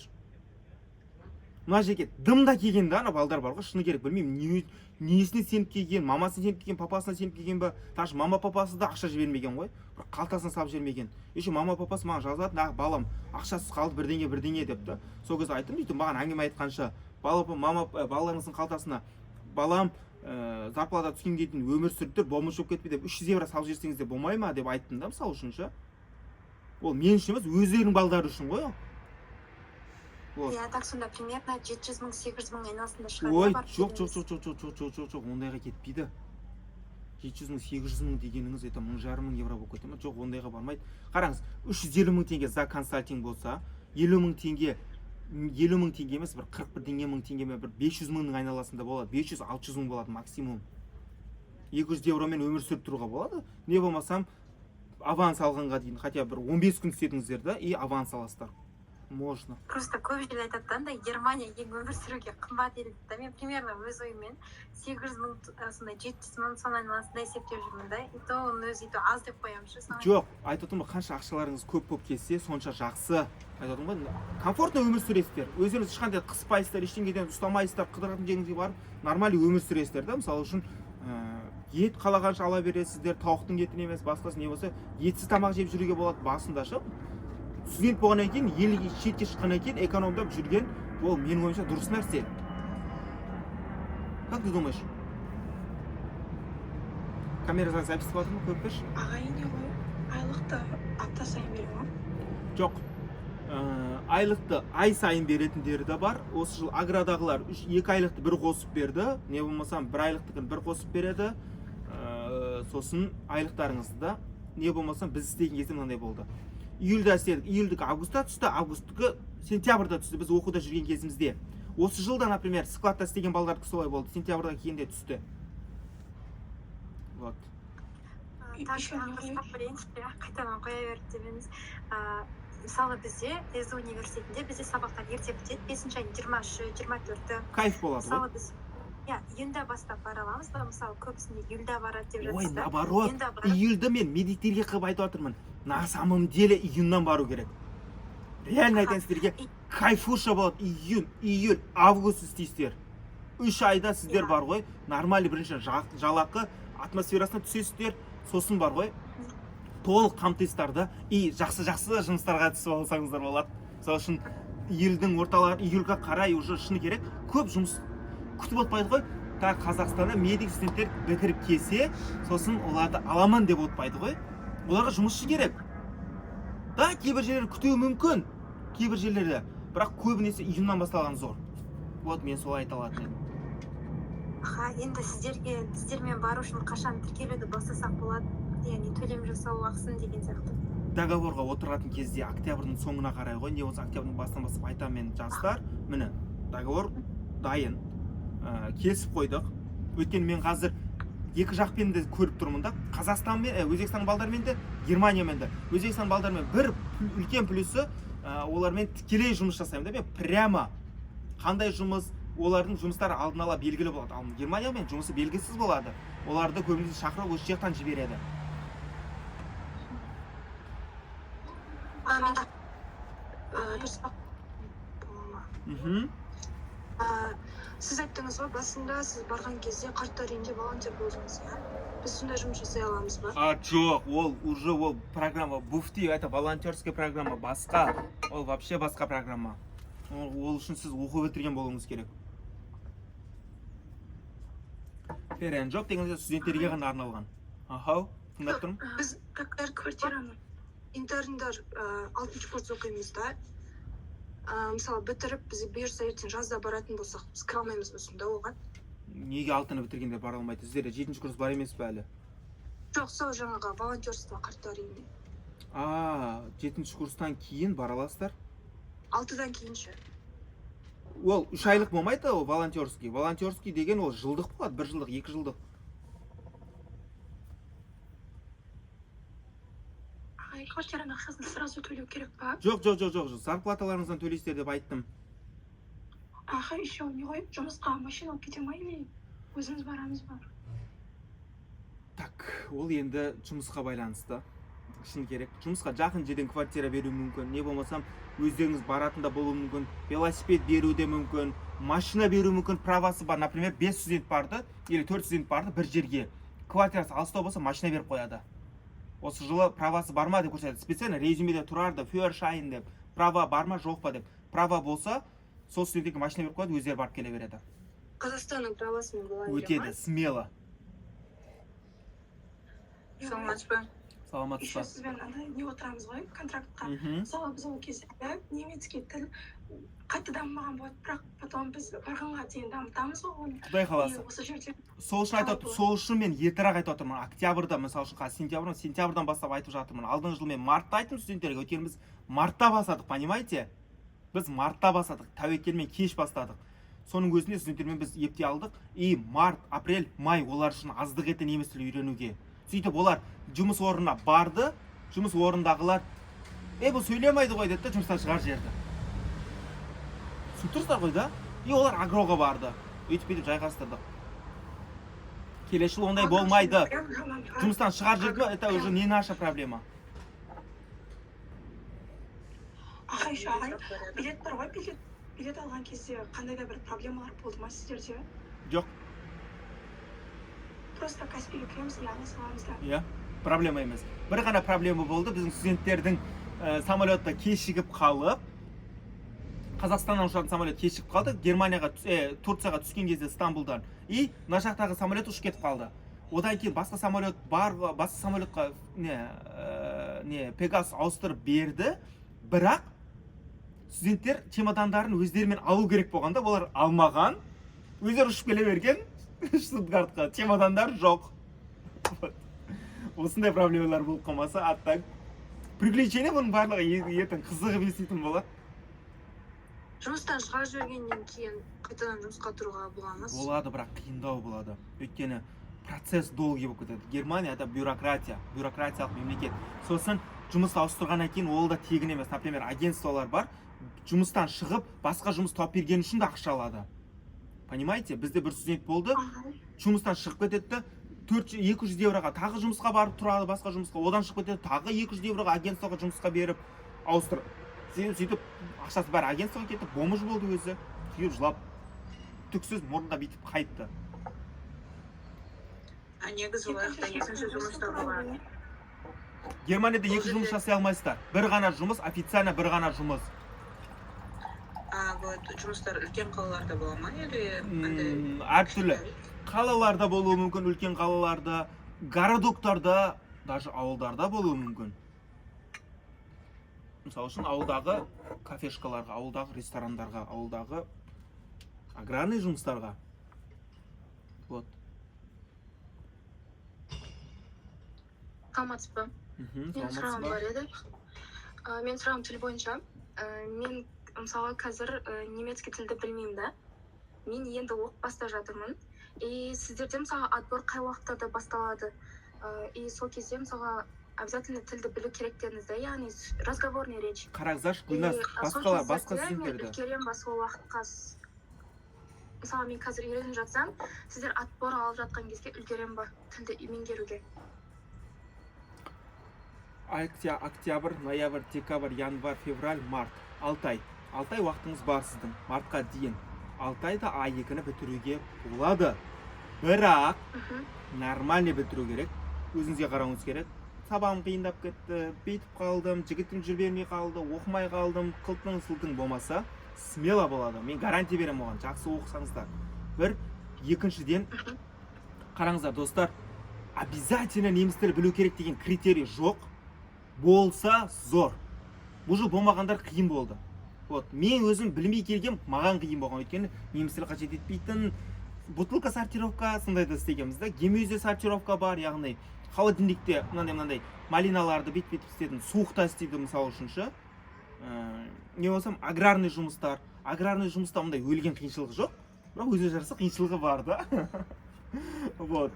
S1: Мына жерге дымда келген да, ана балдар бар ғой, шыны керек, білмеймін, несіне сеніп келген, мамасына сеніп келген, папасына сеніп келген ба, даже мама папасы да ақша жібермеген ғой, бір қалтасына салып жібермеген. Еще мама папасы маған жазады, балам, ақшасыз қалды бірдеңе депті. Сол кезде айттым, дейтін маған әңгіме айтқанша, балаларыңыздың қалтасына, балам, зарплата түскен дейтін өмір сүріп болмыш болып кетпей деп 300 евро салып жіберсеңіздер болмай ма деп айттым да, мысалы үшінші. Ол мен үшін емес, өздерінің балдары үшін ғой.
S5: Так сонда примерно 700 мың, 800 мың айналасында шығады.
S1: Ой, жоқ, ондайға кетпейді. 700 мың, 800 мың дегеніңіз, это 1000 евро болып кетті ма? Жоқ, ондайға бармайды. Қараңыз, 350 мың теңге за консалтинг болса, 50 мың теңге емес, бір 41 мың теңге, бір 500 мыңның айналасында болады. 500-600 мың болады максимум. 200 евромен өмір сүріп тұруға болады. Не болмасам, аванс алғанға дейін, хотя бір 15 күн істетіңіздер да, и аванс аласыздар. Можно.
S5: Просто көп жел айтады да, Германия ең өмір сүруге қымбат еді. Мен примерно өз ойыммен 800 мың, сондай 700 мың соның айналасында есептеп жүрмін да. И то оның өзі аз деп қоямын.
S1: Жоқ, айтып қанша ақшаларыңыз көп келсе, сонша жақсы. Айтып ғой, комфортно өмір сүресіздер. Өздеріңіз ешқандай қыспайсыздар, ештеңеден ұстамайсыздар, қыдыратын жеріңізге барып, нормальный өмір сүресіздер да. Мысалы үшін ет қалағанша ала бересіздер, тауықтың етін емес, басқасы не болса, етсіз тамақ жеп жүруге болады басында шы. Студент болғаннан кейін, елге шетке шыққаннан кейін экономдап жүрген, ол менің ойымша дұрыс нәрсе. Как ты думаешь? Камераға запись қылады ма, көріп берші?
S6: Ағайын не ғой, айлықты апта сайын беру ма?
S1: Жоқ. айлықты ай сайын беретіндері де бар. Осы жыл аградағылар 2 айлықты бір қосып берді. Не болмасам 1 айлықтығын бір қосып береді. Сосын айлықтарыңызды да не болмасам біз істеген кезде мынандай болды. Июльда істедік, июльдікі августта түсті, августтікі сентябрьда түсті. Біз оқуда жүрген кезімізде. Осы жылда, например, складта істеген балдардікі солай болды. Сентябрьда кейінде түсті. Вот.
S5: Қайтадан қоя берді демеңіз. Мысалы бізде ТЗ университетінде бізде сабақтар ерте бітеді, 5-ші айдың 23-і, 24-і.
S1: Кайф болады ғой.
S5: Мысалы біз июньда бастап бара аламыз ба? Мысалы көбісінде июльда барады деп
S1: Ой,
S5: жатсыз да.
S1: наоборот, июльді мен медитерге қылып айтып отырмын. На самом деле июньнан бару керек. Реально айтайын сіздерге, кайфуша болады. Июнь, июль, август істейсіздер. 3 айда сіздер бар ғой, нормальный бірінші жалақы атмосферасына түсесіздер, сосын бар ғой, толық қамтисыздар да, и жақсы жұмыстарға түсіп алсаңыздар болады. Сол үшін июльдің орталары, июльға қарай уже шыны керек, көп жұмыс күтіп отпайды ғой. Қазақстанда медик студенттер бітіріп келсе, сосын оларды аламан деп отпайды ғой. Оларға жұмысшы керек. Да, кейбір жерлер күтуі мүмкін, кейбір жерлерде, бірақ көбінесе июньнан басталған зор. Вот мен солай айта алатын едім.
S5: Енді сіздермен бару үшін қашан тіркелуді бастасақ болады, яғни төлем жасау ақысын деген сияқты.
S1: Договорға отыратын кезде октябрьдің соңына қарай ғой, не болса октябрьдің басынан бастап айтам мен жастар, міне, договор дайын, келісіп қойдық. Өйткені мен қазір екі жақпен де көріп тұрмын да, Қазақстанмен, Өзбекстан балдармен де, Германиямен де. Өзбекстан балдармен бір үлкен плюсы, олармен тікелей жұмыс жасаймын да, мен прямо қандай жұмыс, олардың жұмыстары алдын ала белгілі болады. Ал Германиямен жұмысы белгісіз болады. Оларды көбінесе шақырып осы жақтан жібереді.
S2: Сіз айттыңыз ғой, басында сіз барған кезде қарттар үйінде волонтер болдыңыз, иә? Біз сондай жұмыс жасай аламыз ба?
S1: Жоқ, ол программа буфти, это волонтерская программа, басқа. Ол вообще басқа программа. Ол үшін сіз оқу бітірген болуыңыз керек. Перен жоқ дегенде студенттерге ғана арналған. Ахау, тыңдап тұрмын.
S2: Біз әр квартираны интерндар 6-шы курс оқимыз да. Мысалы бітіріп біз бұйырса ертең жазда баратын болсақ, біз кіре алмаймыз ба сонда оған?
S1: Неге 6-ны бітіргендер бара алмайды? Сіздер 7-ші курс бар емес пе әлі?
S2: Жоқ, сол жаңағы волонтерство қарттар үйіне.
S1: 7-ші курстан кейін бара аласыздар?
S2: 6-дан кейінші.
S1: Ол 3 айлық болмайды, ол волонтерский. Волонтерский деген ол жылдық болады, 1 жылдық, 2 жылдық.
S5: Квартираның ақшасын сразу төлеу керек па?
S1: Жоқ, зарплаталарыңыздан төлейсіздер деп айттым.
S5: Еще не ғой, жұмысқа машина алып кете ма или өзіміз барамыз ба?
S1: Так, ол енді жұмысқа байланысты. Шын керек. Жұмысқа жақын жерден квартира беру мүмкін. Не болмасам, өздеріңіз баратында болуы мүмкін. Велосипед беру де мүмкін. Машина беру мүмкін. Правасы бар. Например, 5 студент барды, или 4 студент барды бір жерге. Квартирасы алыстау болса, машина беріп қояды. Осы жылы правасы бар ма деп көрсетеді. Специально резюмеде тұрарды, фюрершайн деп. Права бар ма, жоқ па деп. Права болса, сол студентке машина беріп қояды, өздері барып келе береді.
S2: Қазақстанның правасымен болады ма?
S1: Өтеді, смело.
S2: Саламатсыз ба?
S1: Саламатсыз ба?
S5: Сізбен не отырамыз ғой, контрактқа. Мысалы біз ол кезде немецкий тіл қатты дамымаған болады, бірақ потом біз барғанға дейін дамытамыз ғой оны.
S1: Құдай қаласа. Сол үшін айтып отырмын, сол үшін мен ертерек айтып отырмын. Октябрьда, мысалы үшін сентябрьдан бастап айтып жатырмын. Алдыңғы жыл мен мартта айттым студенттерге, өйткені біз мартта бастадық, понимаете? Біз мартта бастадық, тәуекелмен кеш бастадық. Соның өзінде студенттермен біз ептей алдық. И март, апрель, май олар үшін аздық еді неміс тілін үйренуге. Сөйтіп олар жұмыс орнына барды, жұмыс орындағылар, бұл сөйлемейді ғой деді, жұмыстан шығар жерді. Сөйтірсіздер ғой да? И олар агроға барды. Өйтіп жайғастырдық. Келесі жыл ондай болмайды. Жұмыстан шығар жерді, это уже не наша проблема.
S5: Еще ағай, билет бар ғой, билет алған кезде қандай да бір проблемалар болды ма сіздерде?
S1: Жоқ.
S5: Просто Каспийге кіреміз, яғни саламызда.
S1: Иә, проблема емес. Бір ғана проблема болды, біздің студенттердің самолетта кешігіп қалып, Қазақстаннан ұшатын самолет кешігіп қалды, Германияға, Турцияға түскен кезде Стамбулдан. И мына жақтағы самолет ұшып кетіп қалды. Одан кейін басқа самолет бар, басқа самолетқа Пегас ауыстырып берді, бірақ студенттер чемодандарын өздерімен алу керек болғанда олар алмаған, өздері ұшып келе берген Штутгартқа, чемодандар жоқ. Осындай проблемалар болып қалмаса, аттак приключение бұның барлығы ертең қызығып еститін болады.
S2: Жұмыстан шығарып жібергеннен кейін қайтадан жұмысқа тұруға боламыз.
S1: Болады, бірақ қиындау болады. Өйткені процесс долгий болып кетеді. Германияда бюрократиялық мемлекет. Сосын жұмыс ауыстырғаннан кейін ол да тегін емес. Например, агентстволар бар, жұмыстан шығып, басқа жұмыс тауып берген үшін де ақша алады. Понимаете? Бізде бір студент болды, жұмыстан шығып кетеді, 200 евроға тағы жұмысқа барып тұрады, басқа жұмысқа, одан шығып кетеді, тағы 200 евроға агентствоға жұмысқа беріп, ауыстыр. Сөйтіп, ақшасы бәрі агентствоға кетіп, бомж болды өзі, күйіп жылап, түксіз мұрнында бүйтіп қайтты.
S2: Негізі олайықта екінші жұмыста болады.
S1: Германияда екі жұмыс жасай алмайсыздар. Бір ғана жұмыс, официально бір ғана жұмыс.
S2: Жұмыстар үлкен қалаларда бола ма?
S1: Әртүрлі. Қалаларда болуы мүмкін, үлкен қалаларда, городоктарда, даже ауылдарда болуы мүмкін. Мысалы үшін ауылдағы кафешкаларға, ауылдағы ресторандарға, ауылдағы аграрный жұмыстарға. Вот.
S3: Саламатсыз ба? Мен сұрағым бар еді. Мен сұрағым тіл бойынша. Мен мысалы қазір немецкий тілді білмеймін да. Мен енді оқып бастап жатырмын. Сіздерде мысалы отбор қай уақыттарда басталады? Сол кезде мысалы обязательно тілді білу керек дедіңіз да, яғни разговорный речь.
S1: Қараңыздаршы, Гүлназ, басқа студенттерді.
S3: Мен үлгерем ба сол уақытқа? Мысалы мен қазір үйреніп жатсам, сіздер отбор алып жатқан кезде үлгерем ба тілді меңгеруге?
S1: Октябрь, ноябрь, декабрь, январь, февраль, март. 6 ай. 6 ай уақытыңыз бар сіздің. Мартқа дейін. 6 айда А2-ні бітіруге болады. Бірақ нормальный бітіру керек. Өзіңізге қарауыңыз керек. Сабағым қиындап кетті, бейтіп қалдым, жігітім жүр бермей қалды, оқымай қалдым, қылтың сылтың болмаса, смело болады. Мен гарантия берем оған, жақсы оқысаңыздар. Бір, екіншіден, қараңыздар, достар, обязательно неміс тілі білу керек деген критерий жоқ. Болса зор. Бұл жыл болмағандар қиын болды. Вот, мен өзім білмей келгем, маған қиын болған. Өйткені неміс тілі қажет етпейтін, бутылка сортировка сондайды істегенбіз да. Гемюзе сортировка бар, яғни холодильникте мынандай малиналарды бет-бет істедім, суықта істейді мысалы үшінші. Не болсам, аграрный жұмыстар. Аграрный жұмыста мұндай өлген қиыншылығы жоқ. Бірақ өзі жарысы қиыншылығы бар да. Вот.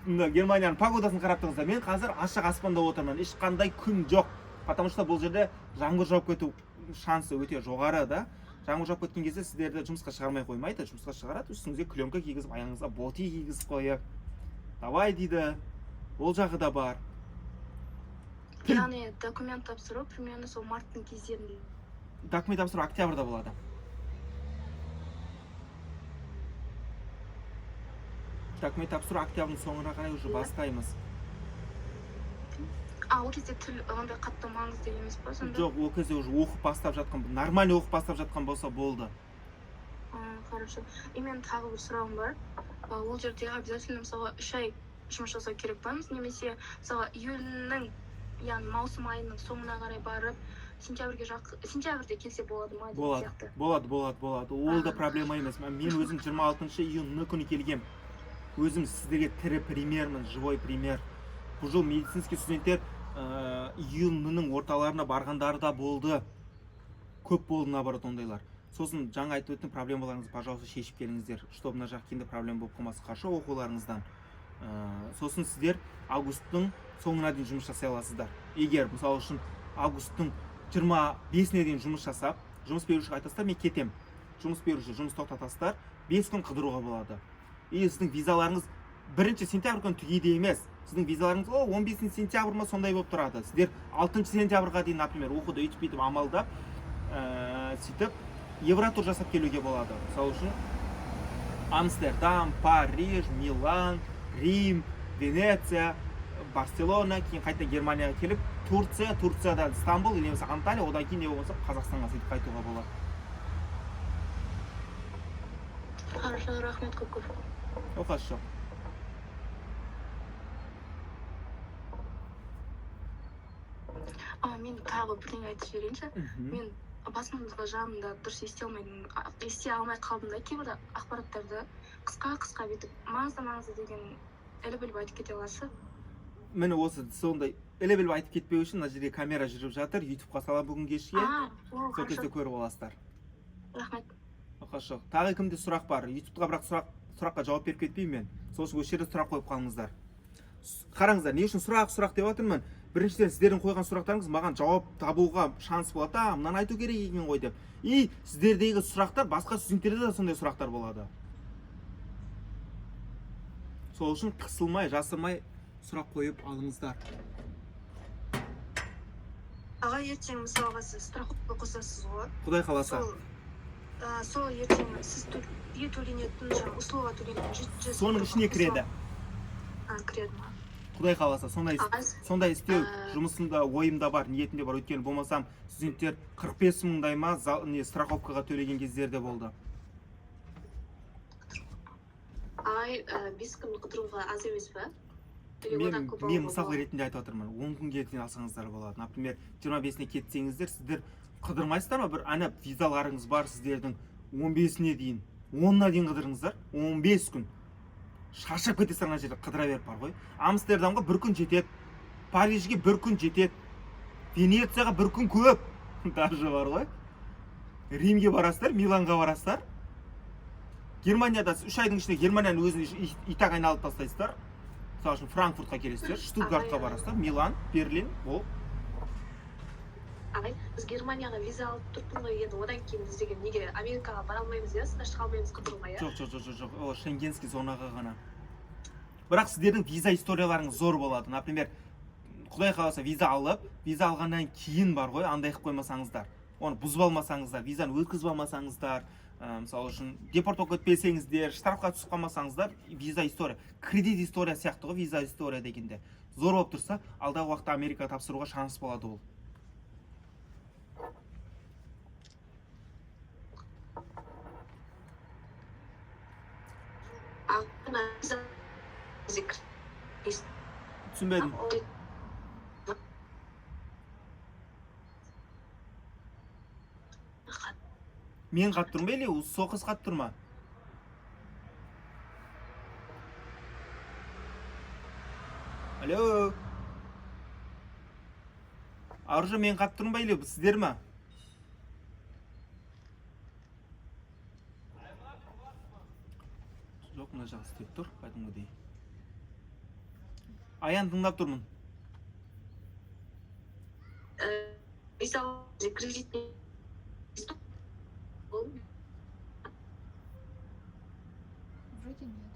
S1: Германияның погодасын қарап тұрыңыздар. Мен қазір ашық аспанда отырмын. Ешқандай күн жоқ. Потому что бұл жерде жаңбыр жауып кету шансы өте жоғары да. Жаңбыр жауып кеткен кезде сіздерді жұмысқа шығармай қоймайды. Жұмысқа шығарады, үстіңізге клемка кигізіп, аяғыңызға боти кигізіп қойып. Давай дейді. Ол жағы да бар.
S3: Яғни документ тапсыру примерно сол марттың кездерінде.
S1: Документ тапсыру октябрьда болады. Документ тапсыру октябрьдің соңына қарай уже бастаймыз.
S3: Ол кезде тіл ондай қатты маңызды емес па сонда?
S1: Жоқ, ол кезде уже оқып бастап жатқан, нормальный оқып бастап жатқан болса болды.
S3: Хорошо. Мен тағы бір сұрағым бар. Ол жерде обязательно мысалы 3 ай жұмыс жасау керек па? Немесе мысалы июльнің, яғни маусым айының соңына қарай барып, сентябрьде келсе болады ма?
S1: Болады. Ол да проблема емес. Мен өзім 26 июнь күні келгем. Өзім сіздерге тірі примермін, живой пример. Бұл жыл медицинский студенттер июньнің орталарына барғандары да болды. Көп болды наоборот ондайлар. Сосын жаңа айтып өттім, проблемаларыңызды, пожалуйста, шешіп келіңіздер. Чтобы мына жақ кейінде проблема болып қалмасы, қашу оқуларыңыздан. Сосын сіздер августтың соңына дейін жұмыс жасай аласыздар. Егер мысалы үшін августтың 25-іне дейін жұмыс жасап, жұмыс берушіге айтасыздар, мен кетем. Жұмыс беруші жұмыс тоқтатасыздар, 5 күн қыдыруға болады. Сіздің визаларыңыз 1 сентябрь күні түгейді емес. Сіздің визаларыңыз 15 сентябрь ма сондай болып тұрады. Сіздер 6 сентябрьға дейін, например, оқуды өйтіп амалдап, сөйтіп евротур жасап келуге болады. Мысалы үшін Амстердам, Париж, Милан, Рим, Венеция, Барселона, кейін қайта Германияға келіп, Турциядан Стамбул, немесе Анталия, одан кейін не болса Қазақстанға сөйтіп қайтуға болады.
S3: Хорошо, рахмет көп.
S1: Оқасы жоқ.
S3: Мен тағы бірдеңе айтып жіберейінші. Мен басымдығы жағында дұрыс ести алмай қалдым да кейбір ақпараттарды қысқа бүйтіп маңызды деген іліп айтып кете аласыз.
S1: Міне осы сондай іліп айтып кетпеу үшін мына жерде камера жүріп жатыр, ютубқа салам бүгін кешке. Сол кезде көріп аласыздар.
S3: Рахмет.
S1: Хорошо. Тағы кімде сұрақ бар? ютубқа бірақ сұраққа жауап беріп кетпеймін мен. Сол үшін осы жерде сұрақ қойып қалыңыздар. Қараңыздар, не үшін сұрақ деп жатырмын? Біріншіден сіздердің қойған сұрақтарыңыз маған жауап табуға шанс болады. Мынаны айту керек екен ғой деп. И сіздердегі сұрақтар басқа студенттерде де сондай сұрақтар болады. Сол үшін қысылмай, жасырмай сұрақ қойып алыңыздар.
S3: Аға, ертең мысалға сіз страховка қосасыз ғой.
S1: Құдай қаласа.
S3: Сол ертең сіз төленетін услуга төленетін
S1: соның ішіне кіреді.
S3: Кіреді ма?
S1: Құдай қаласа, сондай істеу жұмысымда, ойымда бар, ниетімде бар. Өйткені болмасам, студенттер 45 мыңдай ма страховкаға төлеген кездерде болды.
S5: Ай, 5 күн қыдыруға аз емес пе?
S1: Мен мысал ретінде айтып отырмын. 10 күнге дейін алсаңыздар болады. Например, 25-не кетсеңіздер, сіздер қыдырмайсыздар ма? Бір ана визаларыңыз бар сіздердің 15-не дейін. 10-на дейін қыдырыңыздар. 15 күн. Шаршап кетесіздер ана жерде қыдыра беріп бар ғой. Амстердамға 1 күн жетеді. Парижге 1 күн жетеді. Венецияға 1 күн көп. Даже бар ғой. Римге барасыздар, Миланға барасыздар. Германияда 3 айдың ішінде Германияның өзін итак айналып тастайсыздар. Мысалы үшін Франкфуртқа келесіздер, Штутгартқа барасыздар, Милан, Берлин, ол.
S5: Ағай, біз Германияға виза алып тұрдың ғой, енді одан кейін біз деген неге Америкаға бара алмаймыз, иә? Сізді шыға алмаймыз қыдыруға, иә?
S1: Жоқ, ол шенгенский зонаға ғана. Бірақ сіздердің виза историяларыңыз зор болады. Например, Құдай қаласа виза алғаннан кейін бар ғой, андай қылып қоймасаңыздар. Оны бұзып алмасаңыздар, визаны өткізіп алмасаңыздар, мысалы үшін депортовка өтпесеңіздер, штрафқа түсіп қалмасаңыздар, виза история, кредит история сияқты ғой, виза история дегенде. Зор болып тұрса, алдағы уақытта Америкаға тапсыруға шанс болады ол. Түсінбедім. Мен қатып тұрмын ба, или соқыз қатып тұрма? Алло. Аржа мен қатып тұрмын ба, или сіздер ма? Жоқ, мына жағы істеп тұр, кәдімгідей. Аян тыңдап тұрмын.
S6: Вроде нет.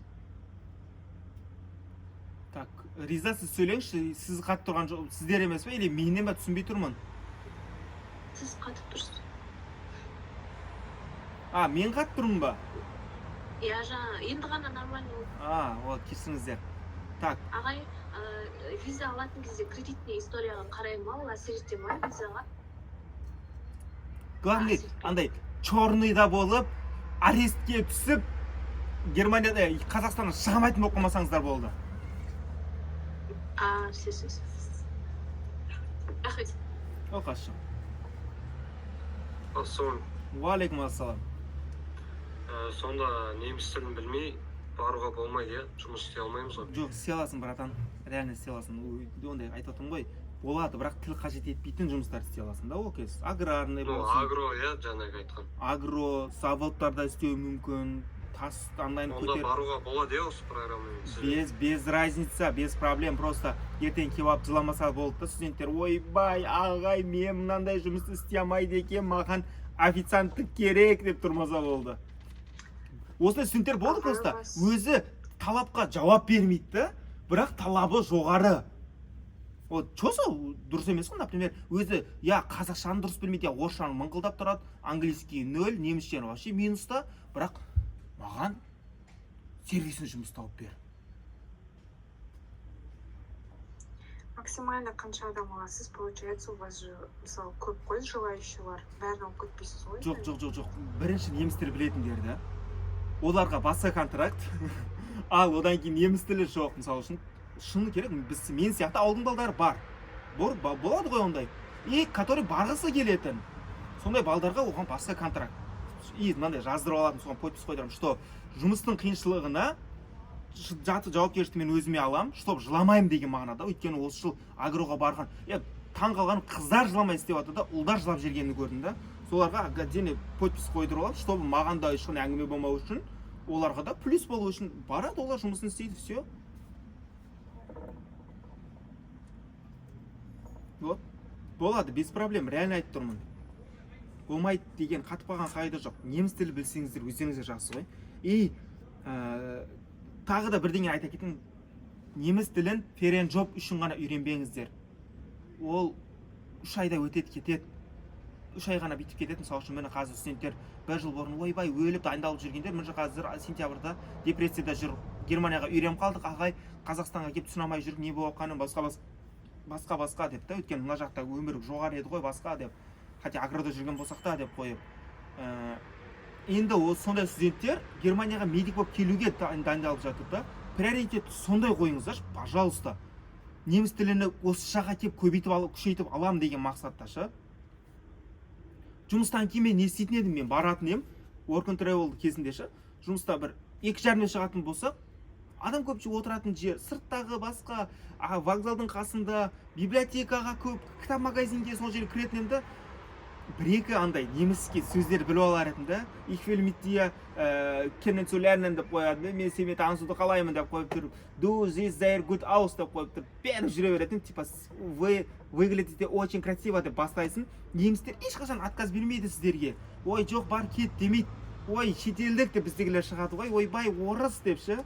S1: Так, Риза, сіз сөйлеңізші, сіз қатып тұрған жоқ, сіздер емес пе, или менен ба, түсінбей тұрмын?
S3: Сіз қатып тұрсыз.
S1: Мен қатып тұрмын ба?
S5: Иә, жаңа, енді ғана нормально болды.
S1: Ол кешіріңіздер. Так.
S5: Ағай, виза алатын кезде кредитный историяға қарай ма, ол әсер ете ма визаға?
S1: Главный, андай, черныйда болып, арестке түсіп, Германияда, Қазақстанға шығамайтын болып қалмасаңыздар болды.
S5: Сөз. Рахмет.
S1: Оқашы.
S7: Ассалам.
S1: Уалейкум ассалам.
S7: Сонда неміс тілін білмей баруға болмайды, жұмыс істей алмаймыз ғой?
S1: Жоқ, істей аласың, братан. Реально істей аласың. Ондай айтып отырмын ғой. Болады, бірақ тіл қажет етпейтін жұмыстар істей аласың да, окей. Аграрный болсын.
S7: Агро, жаңағы айтқан.
S1: Агро, заводтарда істеу мүмкін. Тас андайын көтер.
S7: Онда баруға болады, осы программамен?
S1: Без разница, без проблем. Просто ертең кебап жыламаса болды да, студенттер, ойбай, ағай, мен мынандай жұмысты істей алмайды екен, маған официанттық керек деп тұрмаса болды. Осындай студенттер болды просто. Өзі талапқа жауап бермейді, бірақ талабы жоғары. Чосы дұрыс емес қой, например, өзі қазақшаны дұрыс білмейді, орысшаны мыңқылдап тұрады, английский 0, немісшені вообще минуста, бірақ маған сервисін жұмыс тауып бер.
S2: Максимально қанша адам аласыз, получается, у вас же, мысалы, көп қой желающилар, бәрін алып кетпейсіз ғой?
S1: Жоқ. Бірінші немістер білетіндерді. Оларға басқа контракт, ал одан кейін неміс тілі жоқ, мысалы үшін. Шыны керек, мен сияқты ауылдың балдары бар. Болады ғой ондай. И который барғысы келетін. сондай балдарға оған басқа контракт и мынандай жаздырып алатын, соған подпись қойдырамын, что жұмыстың қиыншылығына жатып жауапкершілікті мен өзіме аламын, чтоб жыламаймын деген мағынада. Өйткені осы жыл агроға барған, таң қалған қыздар жыламай істеп жатыр да, ұлдар жылап жүргенін көрдім да. Соларға отдельный подпись қойдырып алып, чтобы маған да ешқандай әңгіме болмау үшін, оларға да плюс болу үшін барады, олар жұмысын істейді, все. Вот, болады, без проблем, реально айтып тұрмын. Болмайды деген қатып қалған қағида жоқ. Неміс тілі білсеңіздер, өздеріңіздер жақсы ғой. И тағы да бірдеңе айта кетейін. Неміс тілін ферен жоп үшін ғана үйренбеңіздер. Ол 3 айда өтеді кетеді. 3 ай ғана бітіп кетеді. Мысалы үшін мені қазір студенттер 1 жыл бұрын ойбай өліп дайындалып жүргендер, міне қазір сентябрьда депрессияда жүр. Германияға үйреніп қалдық, ағай Қазақстанға келіп түсіне алмай жүріп, не болып қанын басқа деп та. Өйткені мына жақта өмір жоғары еді ғой, басқа деп. Хотя агрода жүрген болсақ та деп қойып. Енді сондай студенттер Германияға медик болып келуге дайындалып жатыр да. Приоритетті сондай қойыңыздар, пожалуйста. Неміс тілін осы жаққа келіп көбейтіп алып, күшейтіп алам деген мақсатташы. Жұмыстан кейін мен не істейтін едім, мен баратын едім, work and travel кезінде ше. Жұмыста бір 2 жарыммен шығатын болсақ, адам көпшілік отыратын жер, сырттағы басқа, вокзалдың қасында, библиотекаға көп, кітап магазинге сол жерге кіретін едім да. 1-2 андай неміске сөздер біліп алар едім да. Ich will mit dir kennen zu lernen деп қояды, мен сенімен танысуды қалаймын деп қойып тұрып, du siehst sehr gut aus деп қойып тұрып, бәрін жүре беретін, типа вы выглядите очень красиво деп бастайсың. Немістер ешқашан отказ бермейді сіздерге. Ой, жоқ, бар кет демейді. Ой, шетелдік деп біздегілер шығады ғой, ойбай орыс деп ше.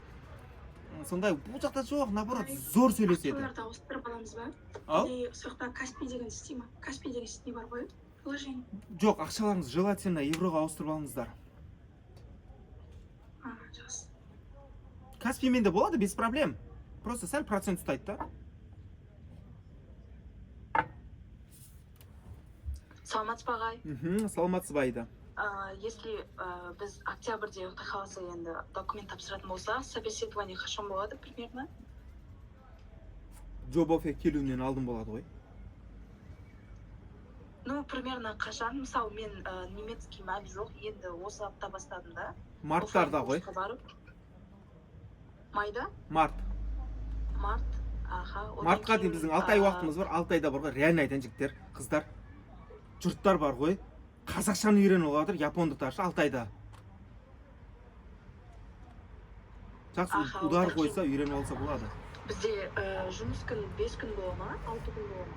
S1: Сондай бұл жақта жоқ, наоборот, зор сөйлеседі.
S3: Ақшаларды ауыстырып аламыз ба? Или соқта Каспи деген система, Каспи деген система бар ғой? Положение.
S1: Жоқ, ақшаларыңыз желательно евроға ауыстырып алыңыздар.
S3: Жақсы.
S1: Каспимен де болады, без проблем. Просто сәл процент ұстайды да.
S3: Саламатсыз ба ағай?
S1: Саламатсыз ба Айда.
S3: Если біз октябрьде Құдай қаласа енді документ тапсыратын болса, собеседование қашан болады примерно?
S1: Job offer келуінен алдын болады ғой.
S3: Ну, примерно қашан? Мысалы, мен немецкий әлі жоқ, енді осы апта бастадым да.
S1: Марттарда ғой.
S3: Майда?
S1: Март. Мартқа дейін біздің 6 ай уақытымыз бар. 6 айда бар ғой, реально айтайын жігіттер, қыздар, жұрттар бар ғой. Қазақшаны үйреніп алып жатыр, япондықтарша 6 айда. Жақсы удар қойса үйреніп алса болады.
S3: Бізде жұмыс күн 5 күн бола ма, 6 күн бола ма?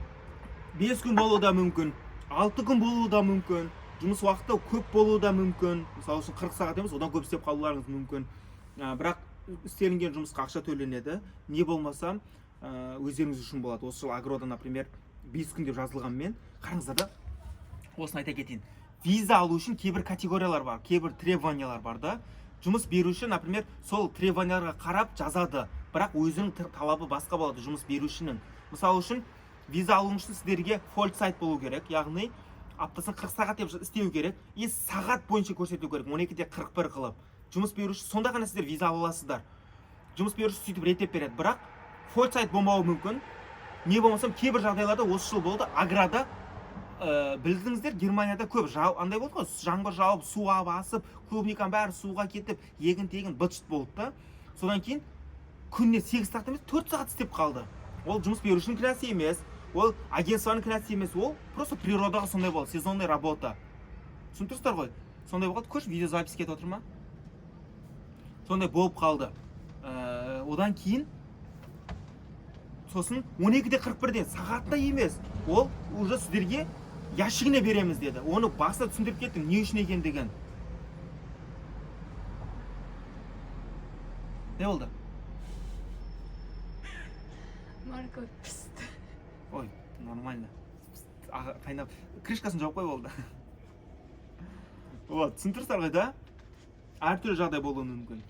S1: 5 күн болуы да мүмкін, 6 күн болуы да мүмкін, жұмыс уақыты көп болуы да мүмкін. Мысалы үшін 40 сағат емес, одан көп істеп қалуларыңыз мүмкін. Бірақ істелінген жұмысқа ақша төленеді. Не болмаса, өздеріңіз үшін болады. Осы жыл агрода, например, 5 күн деп жазылғанмен, қараңыздар да, осыны айта кетейін. Виза алу үшін кейбір категориялар бар, кейбір требованиялар бар да. Жұмыс беруші, например, сол требованияларға қарап жазады, бірақ өзінің талабы басқа болады жұмыс берушінің. Мысалы үшін, виза алу үшін сіздерге full сайт болу керек, яғни аптасына 40 сағат деп істеу керек, и сағат бойынша көрсету керек, 12-де 41 қылып. Жұмыс беруші, сонда ғана сіздер виза ала аласыздар. Жұмыс беруші сөйтіп реттеп береді, бірақ full сайт болмауы мүмкін. Не болмасам, кейбір жағдайларда осы жыл болды, аграда білдіңіздер, Германияда көп андай болды ғой, жаңбыр жауып, суға басып, клубниканың бәрі суға кетіп, егін-тегін быт-шыт болды да. Содан кейін күніне 8 сағат емес, 4 сағат істеп қалды. Ол жұмыс берушінің кінәсі емес, ол агентствоның кінәсі емес, ол просто природаға сондай болды, сезонный работа. Түсінтірсіздер ғой? Сондай болған, көрші видеозапись кетіп отыр ма? Сондай болып қалды. Одан кейін сосын 12-де 41-ден сағатта емес, ол уже сіздерге ящигіне береміз деді. Оны баста түсіндіріп кеттім, не үшін екендігін. Не болды?
S3: Марко пісті.
S1: Ой, нормально. Қайнап, крышкасын жауып қой болды. Вот, түсіндірсіздер ғой да? Әртүрлі жағдай болуы мүмкін.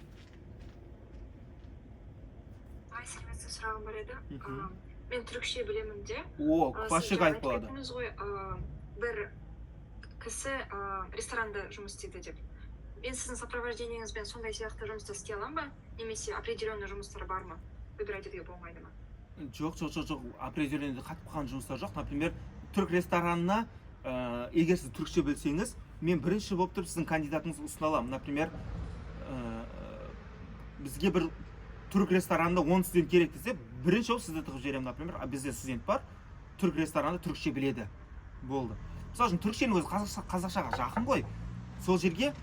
S2: Сұрағым бар еді. Мен түрікше білемін де.
S1: Классик айтып болады.
S2: Сіз ғой, бір кісі ресторанда жұмыс істейді деп. Мен сіздің сопровождениеңізбен сондай сияқты жұмысты істей аламын ба? Немесе определенный жұмыстар бар ма? Выбирать етуге болмайды ма?
S1: Жоқ, определенный қатып қалған жұмыстар жоқ. Например, түрік ресторанына егер сіз түркше білсеңіз, мен бірінші болып тұрып сіздің кандидатыңызды ұсына аламын. Например, бізге бір түрік ресторанында 10 студент керек десе, бірінші болып сізді тығып жіберемін. Например, бізде студент бар, түрік ресторанында түркше біледі. Болды. Мысалы үшін түркшенің өзі қазақшаға жақын ғой. Сол жерге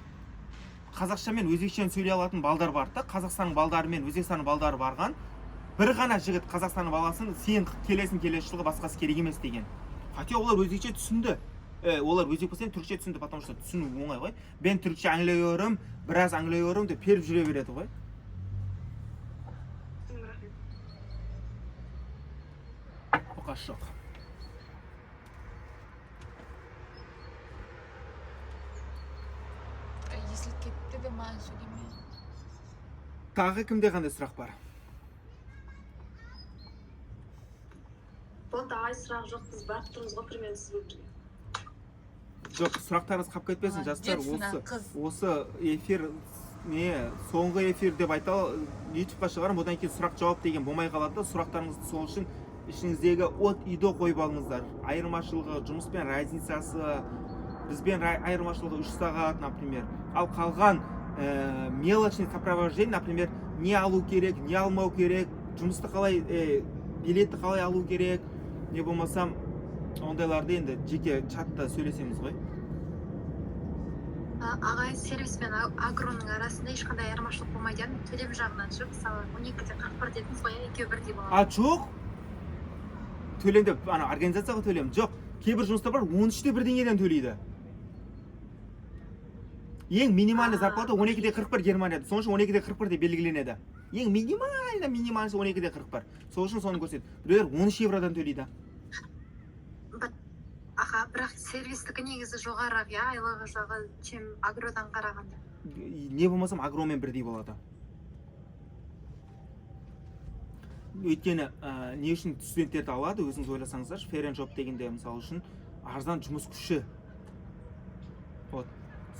S1: қазақша мен өзбекшені сөйлей алатын балдар бар да, Қазақстанның балдары мен Өзбекстанның балдары барған. Бір ғана жігіт Қазақстанның баласын сен келесі жылғы басқасы керек емес деген. Хотя олар өзбекше түсінді. Олар өзбек болса түркше түсінді, потому что түсіну оңай ғой. Ben түркше аңлайорым, біраз аңлайорым деп періп жүре береді ғой. Оқасы жоқ.
S6: Если кетті де маған сөйлеме.
S1: Тағы кімде қандай сұрақ бар?
S3: Болды, ағай, сұрақ жоқ, біз барып тұрмыз ғой, примерно сіз бөлгенде.
S1: Жоқ, сұрақтарыңыз қалып кетпесін, жастар. Осы эфир соңғы эфир деп айтал YouTube'қа шығарым, одан кейін сұрақ жауап деген болмай қалады. Сұрақтарыңызды сол үшін ішіңіздегі от үйді қойып алыңыздар. Айырмашылығы, жұмыспен разницасы, бізбен айырмашылығы 3 сағат, например. Ал қалған мелочный сопровождение, например, не алу керек, не алмау керек, жұмысты қалай, билетті қалай алу керек, не болмасам ондайларды енді жеке чатта сөйлесеміз ғой.
S5: Ағай, сервис пен агроның арасында ешқандай айырмашылық болмайды, төлем жағынан ше, мысалы 12-де 41 дедіңіз ғой, екеуі бірдей болады.
S1: Жоқ. Төлемде организацияға төлем жоқ. Кейбір жұмыстар бар 13-те бірдеңеден төлейді. Ең минимальный зарплата 12-де 41 Германияда. Соның үшін 12-де 41 деп белгіленеді. Ең минимальный 12-де 41. Сол үшін соны көрсетеді. Біреулер 13 евродан төлейді.
S5: Аха, бірақ сервистікі негізі жоғарырақ, айлығы жағы чем агродан қарағанда.
S1: Не болмасам агромен бірдей болады. Өйткені не үшін студенттерді алады, өзіңіз ойласаңыздар, Fair and Job дегенде мысалы үшін арзан жұмыс күші.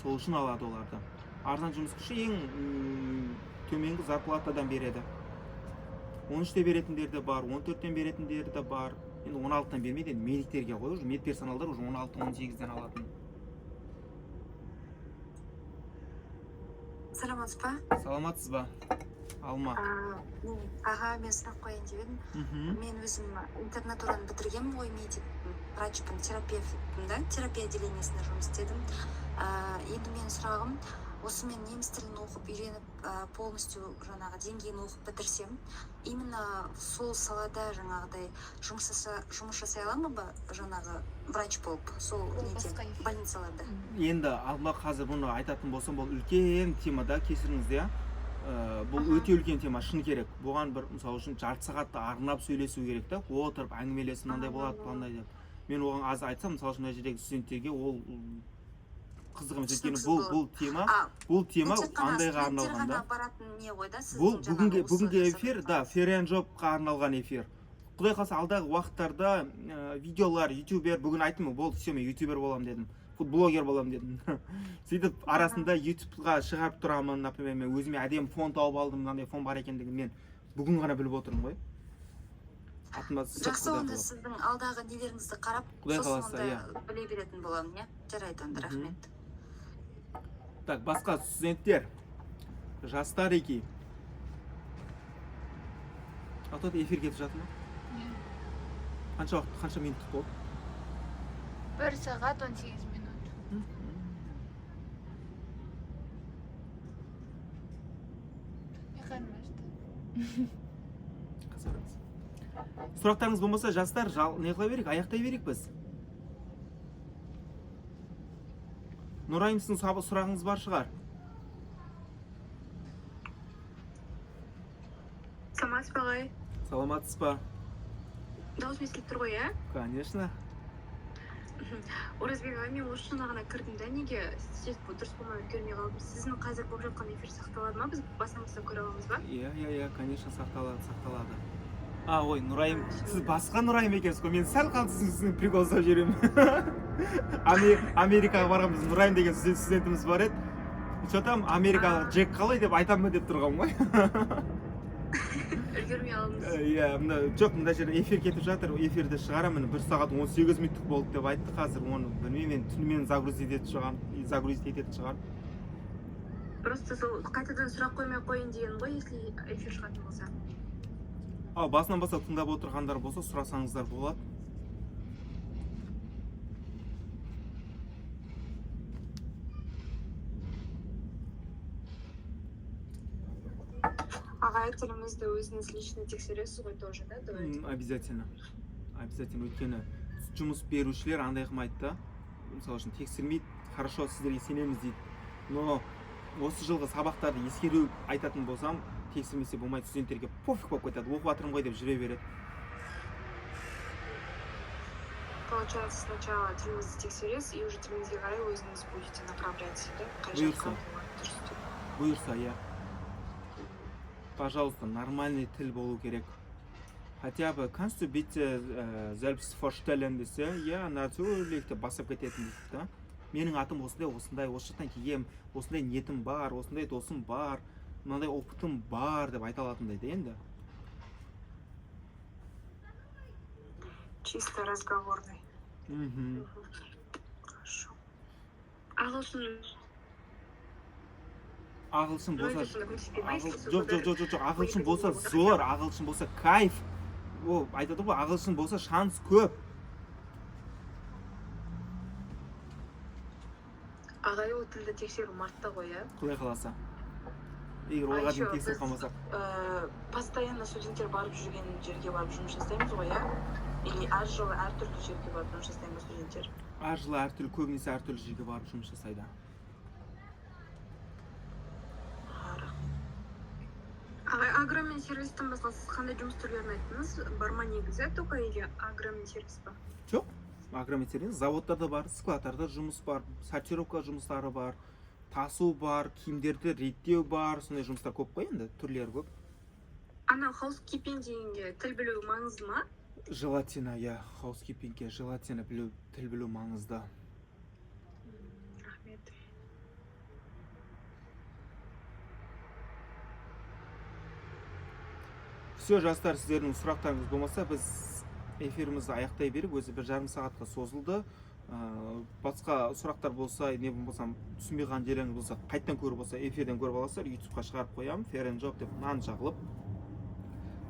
S1: Сол үшін алады оларды. Арзан жұмыс күші ең төменгі зарплатадан береді. 13-те беретіндер де бар, 14-тен беретіндер де бар. Енді 16-тан бермейді, енді медиктерге қой, уже медперсоналдар уже 16-18-ден алатын.
S5: Саламатсыз ба?
S1: Саламатсыз ба? Алма.
S5: Аға, мен сұрақ қойын деп едім. Мен өзім интернатураны бітіргенмін ғой, врачпын, терапия отделениесінде жұмыс істедім. Енді менің сұрағым, осы мен неміс тілін оқып үйреніп, полностью жаңағы деңгейін оқып бітірсем, именно сол салада жаңағыдай жұмыс жасай аламын ба, жаңағы врач болып, сол больницаларда? Енді
S1: алма қазір бұны айтатын болсам, бұл үлкен тема да, кесіріңізде. Бұл өте үлкен тема, шын керек. Бұған бір, мысалы үшін, жарты сағатта арнап сөйлесу керек та, отырып әңгімелесіп мынандай болады, мынандай деп. Мен оған аз айтсам, мысалы үшін, мына жердегі студенттерге ол қызығым өйткені бұл тема андайға арналған да. Бұл бүгінгі эфир, да, Fair and Job'қа арналған эфир. Құдай қаласа алдағы уақыттарда видеолар, ютубер, бүгін айттым, болды, все, мен ютубер болам дедім. Блогер болам дедім. Сөйтіп арасында ютубқа шығарып тұрамын, например, мен өзіме әдем фон тауып алдым, мынандай фон бар екендігін мен бүгін ғана біліп отырмын ғой.
S3: Жақсы, онда сіздің алдағы нелеріңізді қарап, сосын онда біле беретін боламын, жарайды, онда рахмет.
S1: Так, басқа студенттер, жастар еки. Атат эфир кетіп жатыр ма? Қанша минут болды?
S6: 1 сағат 18 минут.
S1: Сұрақтарыңыз болмаса, жастар, не қыла берейік, аяқтай берейік біз. Нұрайым, сіздің сұрағыңыз бар шығар?
S3: Саламатсыз ба, ағай?
S1: Саламатсыз ба?
S3: Дауыс естіліп тұр ғой,
S1: Конечно.
S3: Оразбек ағай, мен осы жаңа ғана кірдім да, неге сіз дұрыс болмай көрмей қалдым. Сіздің қазір болып жатқан эфир сақталады ма? Біз басымыздан көре аламыз ба?
S1: Иә, конечно, сақталады. Ой, Нұрайым, сіз басқа Нұрайым екенсіз ғой, мен сәл қалды сіздің прикол ұстап жүремін. Америкаға барған біз Нұрайым деген студентіміз бар еді. Что там, Америкаға Джек қалай деп айтамын деп тұрғам ғой.
S3: үлгермей қалдыңыз.
S1: Иә, мына жоқ, мына жерде эфир кетіп жатыр. Эфирді шығарамын. 1 сағат 18 минуттық болды деп айтты. Қазір оны білмеймін, мен түнімен загрузить ететін шығар.
S3: Просто сол қайтадан сұрақ қоймай қойын деген ғой, если эфир шығатын болса.
S1: Ал басынан бастап тыңдап отырғандар болса, сұрасаңыздар болады.
S3: Ағай тілімізді өзіңіз лично тексересіз ғой тоже, да?
S1: Обязательно. Обязательно. Өйткені жұмыс берушілер андай қылмайды да. Мысалы үшін тексермейді, хорошо, сіздерге сенеміз дейді. Но осы жылғы сабақтарды ескеру айтатын болсам, тексермесе болмайды, студенттерге пофиг болып кетеді, оқып жатырмын ғой деп жүре береді.
S3: Получается, сначала тіліңізді тексересіз, и уже тіліңізге қарай өзіңіз будете направлять, да?
S1: Бұйырса, иә. Пожалуйста, нормальный тіл болу керек. Хотя бы kannst du bitte selbst vorstellen десе, иә, natürlich деп басып кететін дейді да. Менің атым осындай, осы жақтан келгем, осындай ниетім бар, осындай досым бар, мынандай опытым бар деп айта алатындай да енді.
S3: Чисто разговорный. Хорошо.
S1: Ағылшын болса, ағылшын болса зор, ағылшын болса кайф. О, айтады ғой, ағылшын болса шанс көп.
S3: Ағай, ол тілді тексеру мартта ғой, иә?
S1: Құдай қаласа. Егер олға дейін тексеріп қалмасақ.
S3: Постоянно студенттер барып жүрген жерге барып жұмыс жасаймыз ғой, иә? Или әр жылы әртүрлі жерге барып жұмыс жасаймыз студенттер?
S1: Әр жылы әртүрлі, көбінесе әртүрлі жерге барып жұмыс жасайды.
S3: Ағай, агро мен сервистен басқа сіз қандай жұмыс түрлерін айттыңыз? Бар ма негізі, только или агро мен сервис ба?
S1: Жоқ, агро мен сервис, заводтарда бар, складтарда жұмыс бар, сортировка жұмыстары бар, тасу бар, киімдерді реттеу бар, сондай жұмыстар көп қой енді, түрлері көп.
S3: Ана housekeeping дегенге тіл білу маңызды ма?
S1: Желательно, иә, housekeepingге желательно тіл білу маңызды.
S3: Рахмет.
S1: Все, жастар, сіздердің сұрақтарыңыз болмаса, біз эфирімізді аяқтай беріп, өзі 1,5 сағатқа созылды. Басқа сұрақтар болса, не болмасам, түсінбеген жерлеріңіз болса, қайттан көріп болса, эфирден көріп аласыздар, YouTube-қа шығарып қоямын, ферен жоқ деп нан жағылып,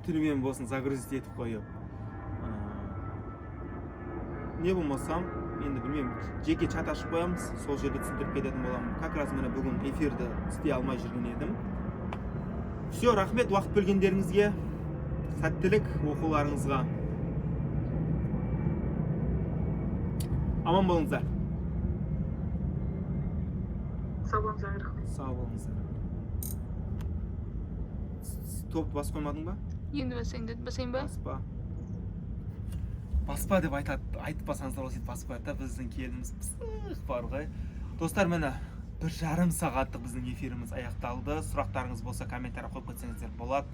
S1: түнімен болсын загрузить етіп қойып. Не болмасам, енді білмеймін, жеке чат ашып қоямыз, сол жерде түсіндіріп кететін боламын. Как раз мені бүгін эфирді істей алмай жүрген едім. Все, рахмет уақыт бөлгендеріңізге. Сәттілік оқуларыңызға. Аман болыңыздар.
S3: Сау болыңыздар, рахмет.
S1: Сау болыңыздар. Топты басып қоймадың ба?
S6: Енді басайын ба?
S1: Баспа. Баспа деп айтпасаңыздар осыйды басып қояды да, біздің келіміз пысық бар ғой. Достар, мені 1,5 сағаттық біздің эфиріміз аяқталды. Сұрақтарыңыз болса комментария қойып кетсеңіздер болады.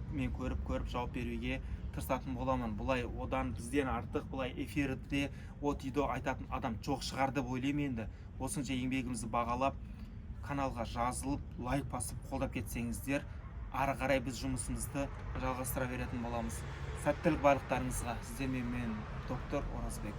S1: Мен көріп жауап беруге тырысатын боламын. Бұлай одан бізден артық бұлай эфирде от үйде айтатын адам жоқ шығар деп ойлаймын енді. Осынша еңбегімізді бағалап, каналға жазылып, лайк басып қолдап кетсеңіздер, ары қарай біз жұмысымызды жалғастыра беретін боламыз. Сәттілік барлықтарыңызға. Сіздермен мен доктор Оразбек.